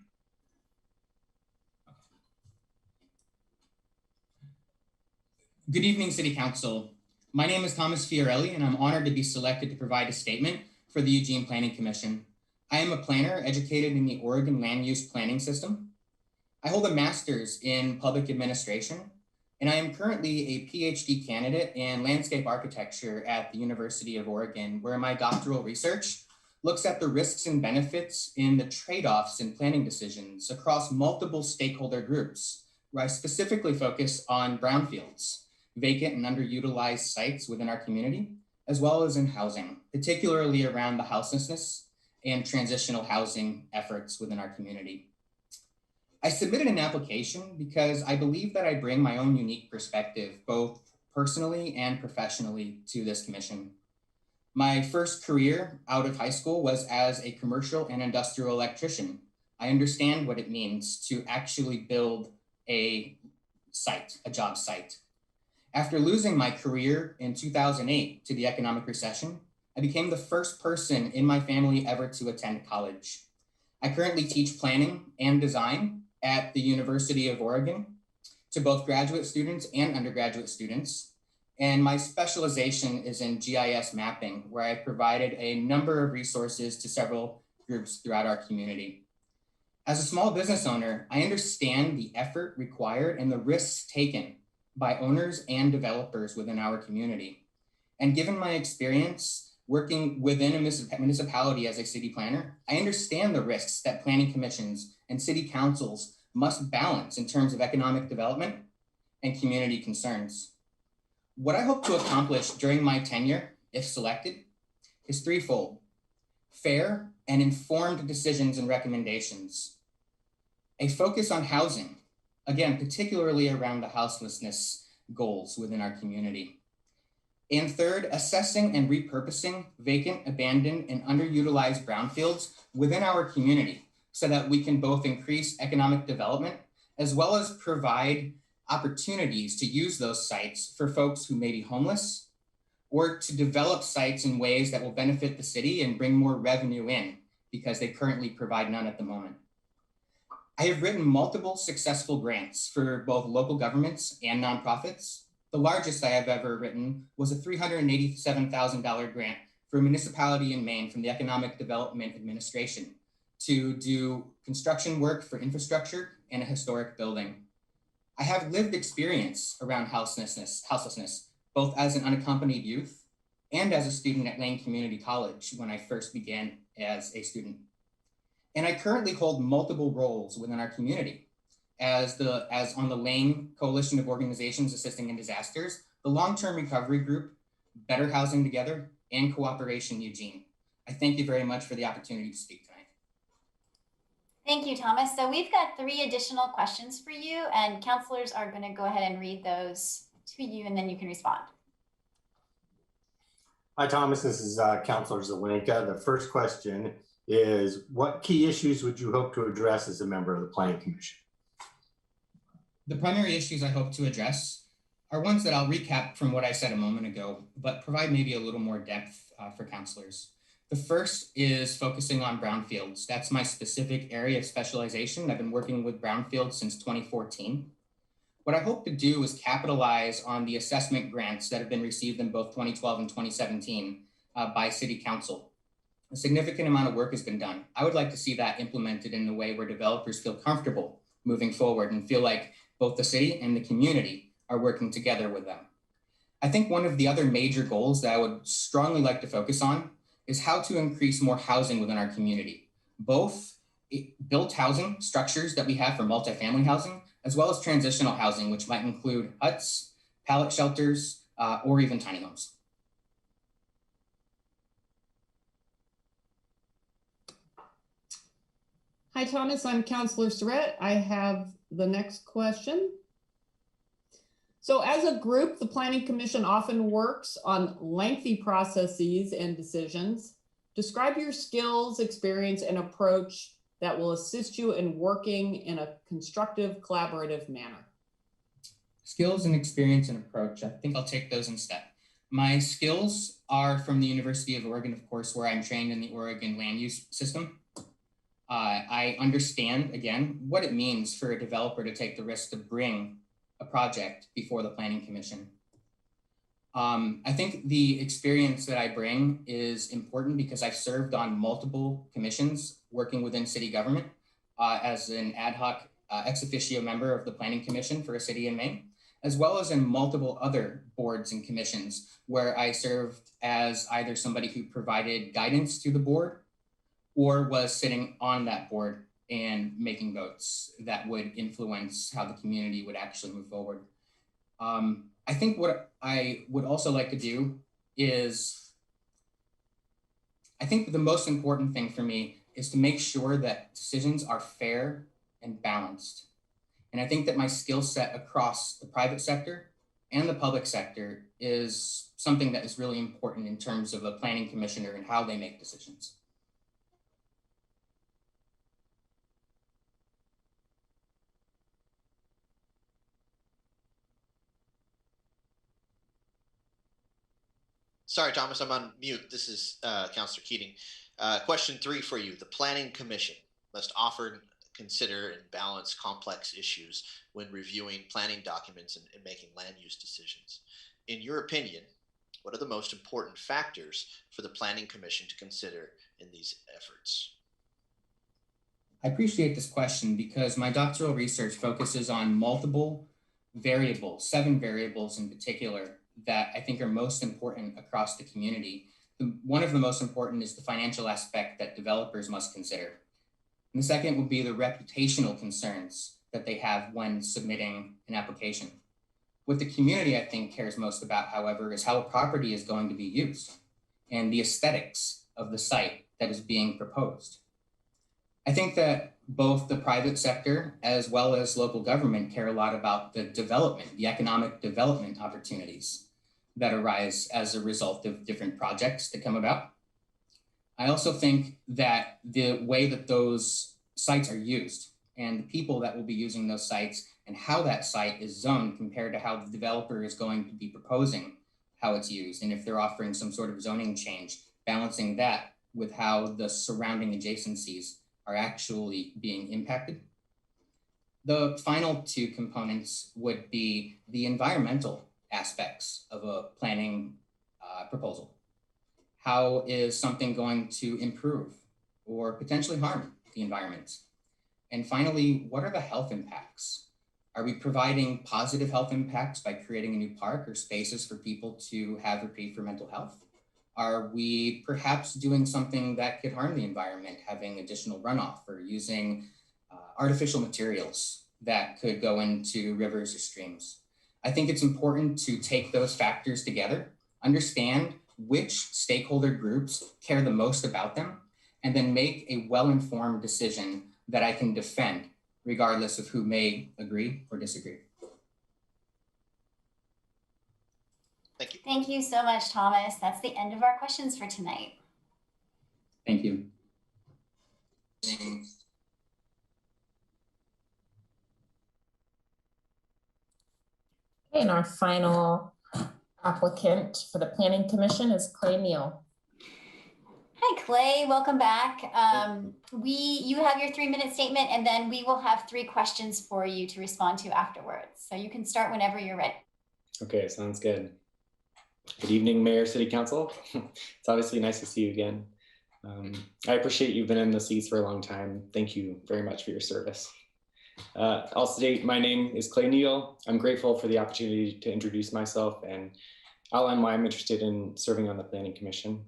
Good evening, City Council. My name is Thomas Fiorelli, and I'm honored to be selected to provide a statement for the Eugene Planning Commission. I am a planner educated in the Oregon Land Use Planning System. I hold a master's in public administration, and I am currently a PhD candidate in landscape architecture at the University of Oregon, where my doctoral research looks at the risks and benefits in the trade-offs in planning decisions across multiple stakeholder groups, where I specifically focus on brownfields, vacant and underutilized sites within our community, as well as in housing, particularly around the houselessness and transitional housing efforts within our community. I submitted an application because I believe that I bring my own unique perspective, both personally and professionally, to this commission. My first career out of high school was as a commercial and industrial electrician. I understand what it means to actually build a site, a job site. After losing my career in 2008 to the economic recession, I became the first person in my family ever to attend college. I currently teach planning and design at the University of Oregon to both graduate students and undergraduate students. And my specialization is in GIS mapping, where I provided a number of resources to several groups throughout our community. As a small business owner, I understand the effort required and the risks taken by owners and developers within our community. And given my experience working within a municipality as a city planner, I understand the risks that planning commissions and city councils must balance in terms of economic development and community concerns. What I hope to accomplish during my tenure, if selected, is threefold: fair and informed decisions and recommendations, a focus on housing, again, particularly around the houselessness goals within our community. And third, assessing and repurposing vacant, abandoned, and underutilized brownfields within our community so that we can both increase economic development as well as provide opportunities to use those sites for folks who may be homeless, or to develop sites in ways that will benefit the city and bring more revenue in, because they currently provide none at the moment. I have written multiple successful grants for both local governments and nonprofits. The largest I have ever written was a $387,000 grant for a municipality in Maine from the Economic Development Administration to do construction work for infrastructure and a historic building. I have lived experience around houselessness, both as an unaccompanied youth and as a student at Lane Community College when I first began as a student. And I currently hold multiple roles within our community as on the Lane Coalition of Organizations Assisting in Disasters, the Long-Term Recovery Group, Better Housing Together, and Cooperation Eugene. I thank you very much for the opportunity to speak tonight. Thank you, Thomas. So we've got 3 additional questions for you, and counselors are going to go ahead and read those to you, and then you can respond. Hi, Thomas. This is Counselor Zelenka. The first question is, what key issues would you hope to address as a member of the Planning Commission? The primary issues I hope to address are ones that I'll recap from what I said a moment ago, but provide maybe a little more depth for counselors. The first is focusing on brownfields. That's my specific area of specialization. I've been working with brownfields since 2014. What I hope to do is capitalize on the assessment grants that have been received in both 2012 and 2017 by City Council. A significant amount of work has been done. I would like to see that implemented in a way where developers feel comfortable moving forward and feel like both the city and the community are working together with them. I think one of the other major goals that I would strongly like to focus on is how to increase more housing within our community, both built housing structures that we have for multifamily housing, as well as transitional housing, which might include huts, pallet shelters, or even tiny homes. Hi, Thomas. I'm Counselor Surratt. I have the next question. So as a group, the Planning Commission often works on lengthy processes and decisions. Describe your skills, experience, and approach that will assist you in working in a constructive, collaborative manner. Skills and experience and approach, I think I'll take those in step. My skills are from the University of Oregon, of course, where I'm trained in the Oregon land use system. I understand, again, what it means for a developer to take the risk to bring a project before the Planning Commission. I think the experience that I bring is important because I've served on multiple commissions working within city government as an ad hoc ex officio member of the Planning Commission for a city in Maine, as well as in multiple other boards and commissions where I served as either somebody who provided guidance to the board or was sitting on that board and making votes that would influence how the community would actually move forward. I think what I would also like to do is, I think the most important thing for me is to make sure that decisions are fair and balanced. And I think that my skill set across the private sector and the public sector is something that is really important in terms of a planning commissioner and how they make decisions. Sorry, Thomas, I'm on mute. This is Councillor Keating. Question 3 for you. The Planning Commission must often consider and balance complex issues when reviewing planning documents and making land use decisions. In your opinion, what are the most important factors for the Planning Commission to consider in these efforts? I appreciate this question because my doctoral research focuses on multiple variables, 7 variables in particular, that I think are most important across the community. One of the most important is the financial aspect that developers must consider. And the second would be the reputational concerns that they have when submitting an application. What the community, I think, cares most about, however, is how a property is going to be used and the aesthetics of the site that is being proposed. I think that both the private sector as well as local government care a lot about the development, the economic development opportunities that arise as a result of different projects that come about. I also think that the way that those sites are used and the people that will be using those sites and how that site is zoned compared to how the developer is going to be proposing how it's used, and if they're offering some sort of zoning change, balancing that with how the surrounding adjacencies are actually being impacted. The final 2 components would be the environmental aspects of a planning proposal. How is something going to improve or potentially harm the environment? And finally, what are the health impacts? Are we providing positive health impacts by creating a new park or spaces for people to have reprieve for mental health? Are we perhaps doing something that could harm the environment, having additional runoff or using artificial materials that could go into rivers or streams? I think it's important to take those factors together, understand which stakeholder groups care the most about them, and then make a well-informed decision that I can defend, regardless of who may agree or disagree. Thank you. Thank you so much, Thomas. That's the end of our questions for tonight. Thank you. And our final applicant for the Planning Commission is Clay Neal. Hi, Clay. Welcome back. You have your 3-minute statement, and then we will have 3 questions for you to respond to afterwards. So you can start whenever you're ready. Okay, sounds good. Good evening, Mayor, City Council. It's obviously nice to see you again. I appreciate you've been in the seats for a long time. Thank you very much for your service. I'll state my name is Clay Neal. I'm grateful for the opportunity to introduce myself and outline why I'm interested in serving on the Planning Commission.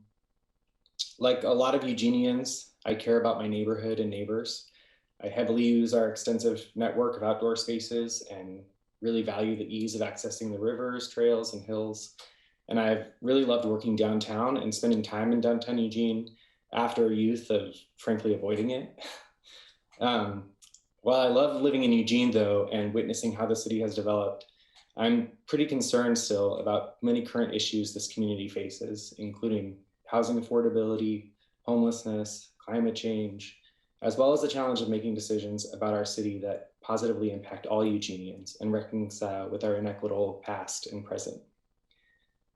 Like a lot of Eugenians, I care about my neighborhood and neighbors. I heavily use our extensive network of outdoor spaces and really value the ease of accessing the rivers, trails, and hills. And I've really loved working downtown and spending time in downtown Eugene after a youth of frankly avoiding it. While I love living in Eugene though, and witnessing how the city has developed, I'm pretty concerned still about many current issues this community faces, including housing affordability, homelessness, climate change, as well as the challenge of making decisions about our city that positively impact all Eugenians and reconcile with our inequitable past and present.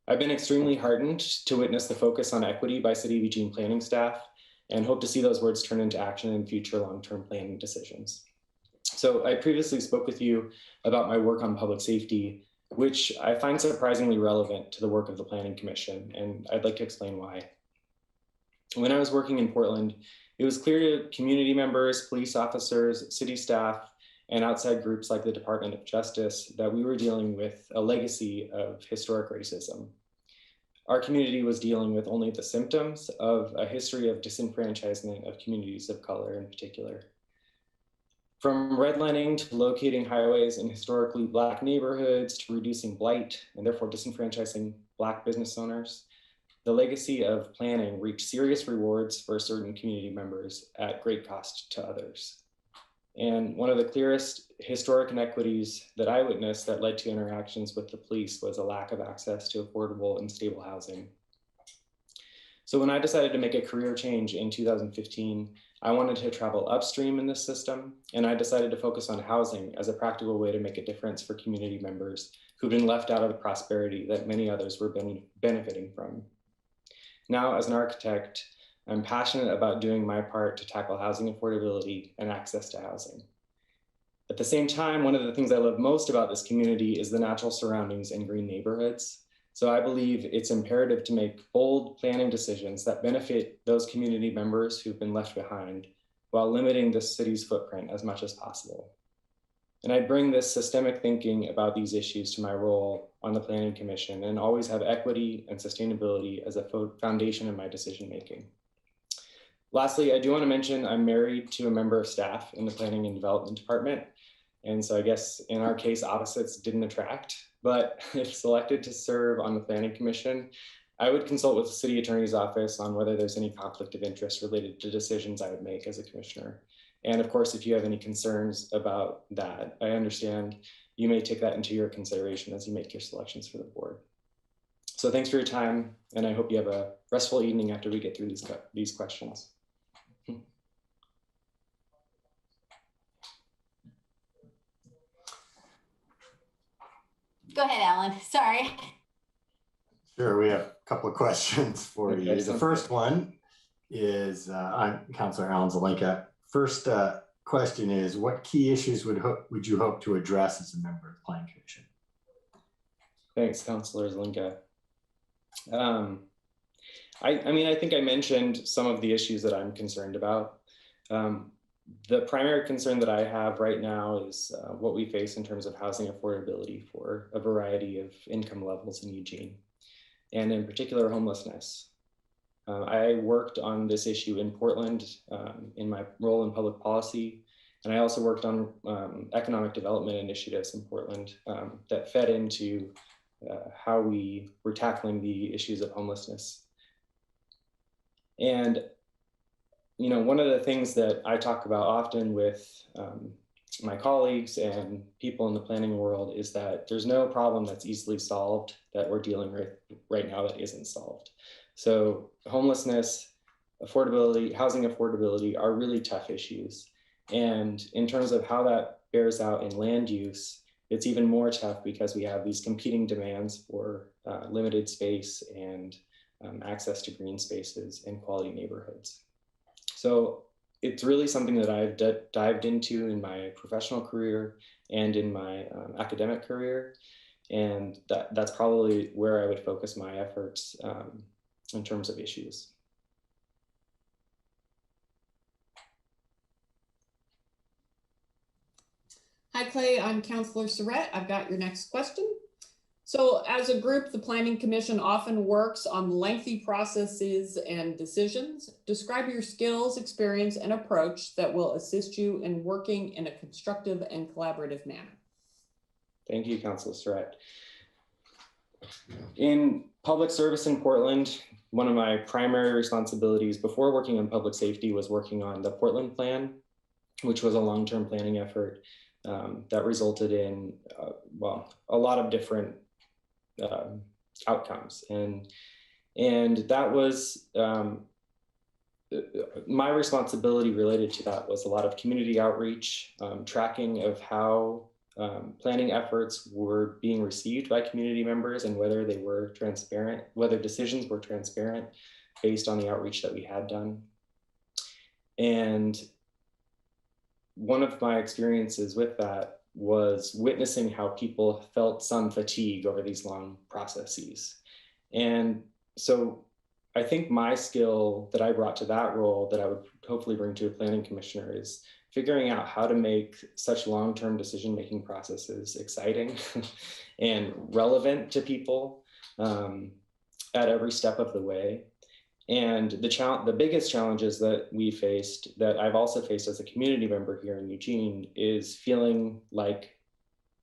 I've been extremely heartened to witness the focus on equity by City of Eugene planning staff and hope to see those words turn into action in future long-term planning decisions. So I previously spoke with you about my work on public safety, which I find surprisingly relevant to the work of the Planning Commission, and I'd like to explain why. When I was working in Portland, it was clear to community members, police officers, city staff, and outside groups like the Department of Justice that we were dealing with a legacy of historic racism. Our community was dealing with only the symptoms of a history of disenfranchisement of communities of color in particular. From redlining to locating highways in historically Black neighborhoods to reducing blight and therefore disenfranchising Black business owners, the legacy of planning reaped serious rewards for certain community members at great cost to others. And one of the clearest historic inequities that I witnessed that led to interactions with the police was a lack of access to affordable and stable housing. So when I decided to make a career change in 2015, I wanted to travel upstream in this system, and I decided to focus on housing as a practical way to make a difference for community members who've been left out of the prosperity that many others were benefiting from. Now, as an architect, I'm passionate about doing my part to tackle housing affordability and access to housing. At the same time, one of the things I love most about this community is the natural surroundings and green neighborhoods. So I believe it's imperative to make bold planning decisions that benefit those community members who've been left behind while limiting the city's footprint as much as possible. And I bring this systemic thinking about these issues to my role on the Planning Commission and always have equity and sustainability as a foundation in my decision-making. Lastly, I do want to mention I'm married to a member of staff in the Planning and Development Department. And so I guess in our case, opposites didn't attract, but if selected to serve on the Planning Commission, I would consult with the City Attorney's Office on whether there's any conflict of interest related to decisions I would make as a commissioner. And of course, if you have any concerns about that, I understand you may take that into your consideration as you make your selections for the board. So thanks for your time, and I hope you have a restful evening after we get through these questions. Go ahead, Alan. Sorry. Sure, we have a couple of questions for you. The first one is, I'm Councilor Alan Zelenka. First question is, what key issues would you hope to address as a member of the Planning Commission? Thanks, Councilor Zelenka. I think I mentioned some of the issues that I'm concerned about. The primary concern that I have right now is what we face in terms of housing affordability for a variety of income levels in Eugene, and in particular homelessness. I worked on this issue in Portland in my role in public policy, and I also worked on economic development initiatives in Portland that fed into how we were tackling the issues of homelessness. And one of the things that I talk about often with my colleagues and people in the planning world is that there's no problem that's easily solved that we're dealing with right now that isn't solved. So homelessness, affordability, housing affordability are really tough issues. And in terms of how that bears out in land use, it's even more tough because we have these competing demands for limited space and access to green spaces and quality neighborhoods. So it's really something that I've dived into in my professional career and in my academic career. And that's probably where I would focus my efforts in terms of issues. Hi, Clay. I'm Councilor Surratt. I've got your next question. So as a group, the Planning Commission often works on lengthy processes and decisions. Describe your skills, experience, and approach that will assist you in working in a constructive and collaborative manner. Thank you, Councilor Surratt. In public service in Portland, one of my primary responsibilities before working on public safety was working on the Portland Plan, which was a long-term planning effort that resulted in, a lot of different outcomes. And that was, my responsibility related to that was a lot of community outreach, tracking of how planning efforts were being received by community members and whether they were transparent, whether decisions were transparent based on the outreach that we had done. And one of my experiences with that was witnessing how people felt some fatigue over these long processes. And so I think my skill that I brought to that role that I would hopefully bring to a planning commissioner is figuring out how to make such long-term decision-making processes exciting and relevant to people at every step of the way. And the biggest challenges that we faced, that I've also faced as a community member here in Eugene, is feeling like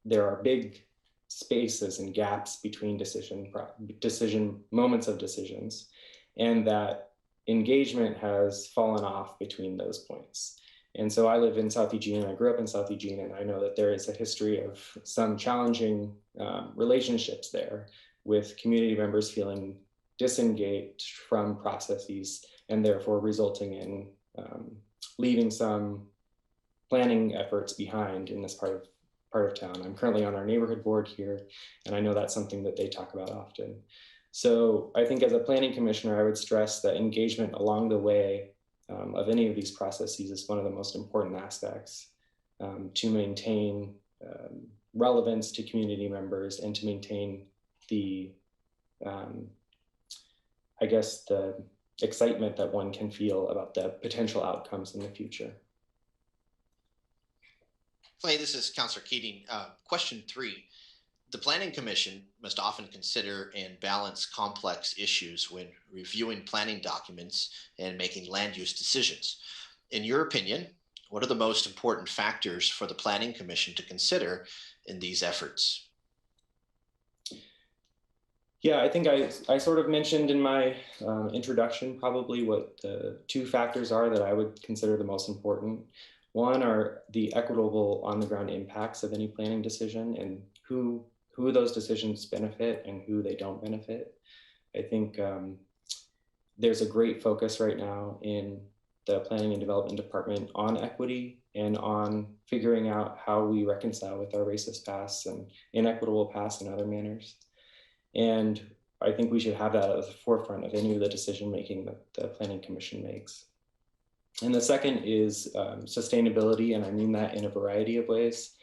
there are big spaces and gaps between moments of decisions, and that engagement has fallen off between those points. And so I live in South Eugene, and I grew up in South Eugene, and I know that there is a history of some challenging relationships there, with community members feeling disengaged from processes and therefore resulting in leaving some planning efforts behind in this part of town. I'm currently on our neighborhood board here, and I know that's something that they talk about often. So I think as a planning commissioner, I would stress that engagement along the way of any of these processes is one of the most important aspects to maintain relevance to community members and to maintain the I guess the excitement that one can feel about the potential outcomes in the future. Clay, this is Councilor Keating. Question 3. The Planning Commission must often consider and balance complex issues when reviewing planning documents and making land use decisions. In your opinion, what are the most important factors for the Planning Commission to consider in these efforts? Yeah, I think I sort of mentioned in my introduction probably what the 2 factors are that I would consider the most important. One are the equitable on-the-ground impacts of any planning decision and who those decisions benefit and who they don't benefit. I think there's a great focus right now in the Planning and Development Department on equity and on figuring out how we reconcile with our racist pasts and inequitable pasts and other manners. And I think we should have that at the forefront of any of the decision-making that the Planning Commission makes. And the second is sustainability, and I mean that in a variety of ways.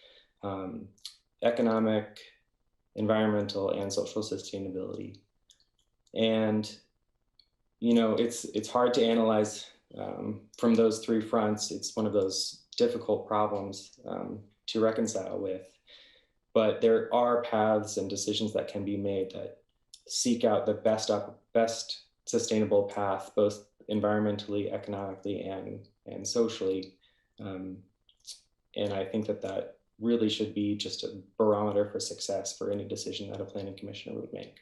Economic, environmental, and social sustainability. And, it's hard to analyze from those 3 fronts. It's one of those difficult problems to reconcile with. But there are paths and decisions that can be made that seek out the best sustainable path, both environmentally, economically, and socially. And I think that really should be just a barometer for success for any decision that a planning commissioner would make.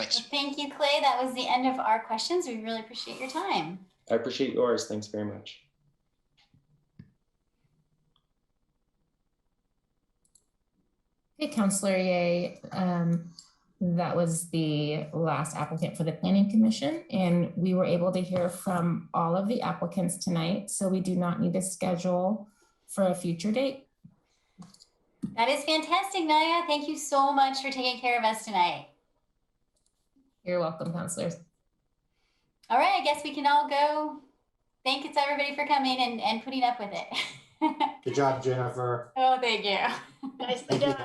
Thanks. Well, thank you, Clay. That was the end of our questions. We really appreciate your time. I appreciate yours. Thanks very much. Okay, Councillor Ye, that was the last applicant for the Planning Commission, and we were able to hear from all of the applicants tonight, so we do not need to schedule for a future date. That is fantastic, Naya. Thank you so much for taking care of us tonight. You're welcome, councillors. All right, I guess we can all go. Thank you to everybody for coming and putting up with it. Good job, Jennifer. Oh, thank you. Nicely done.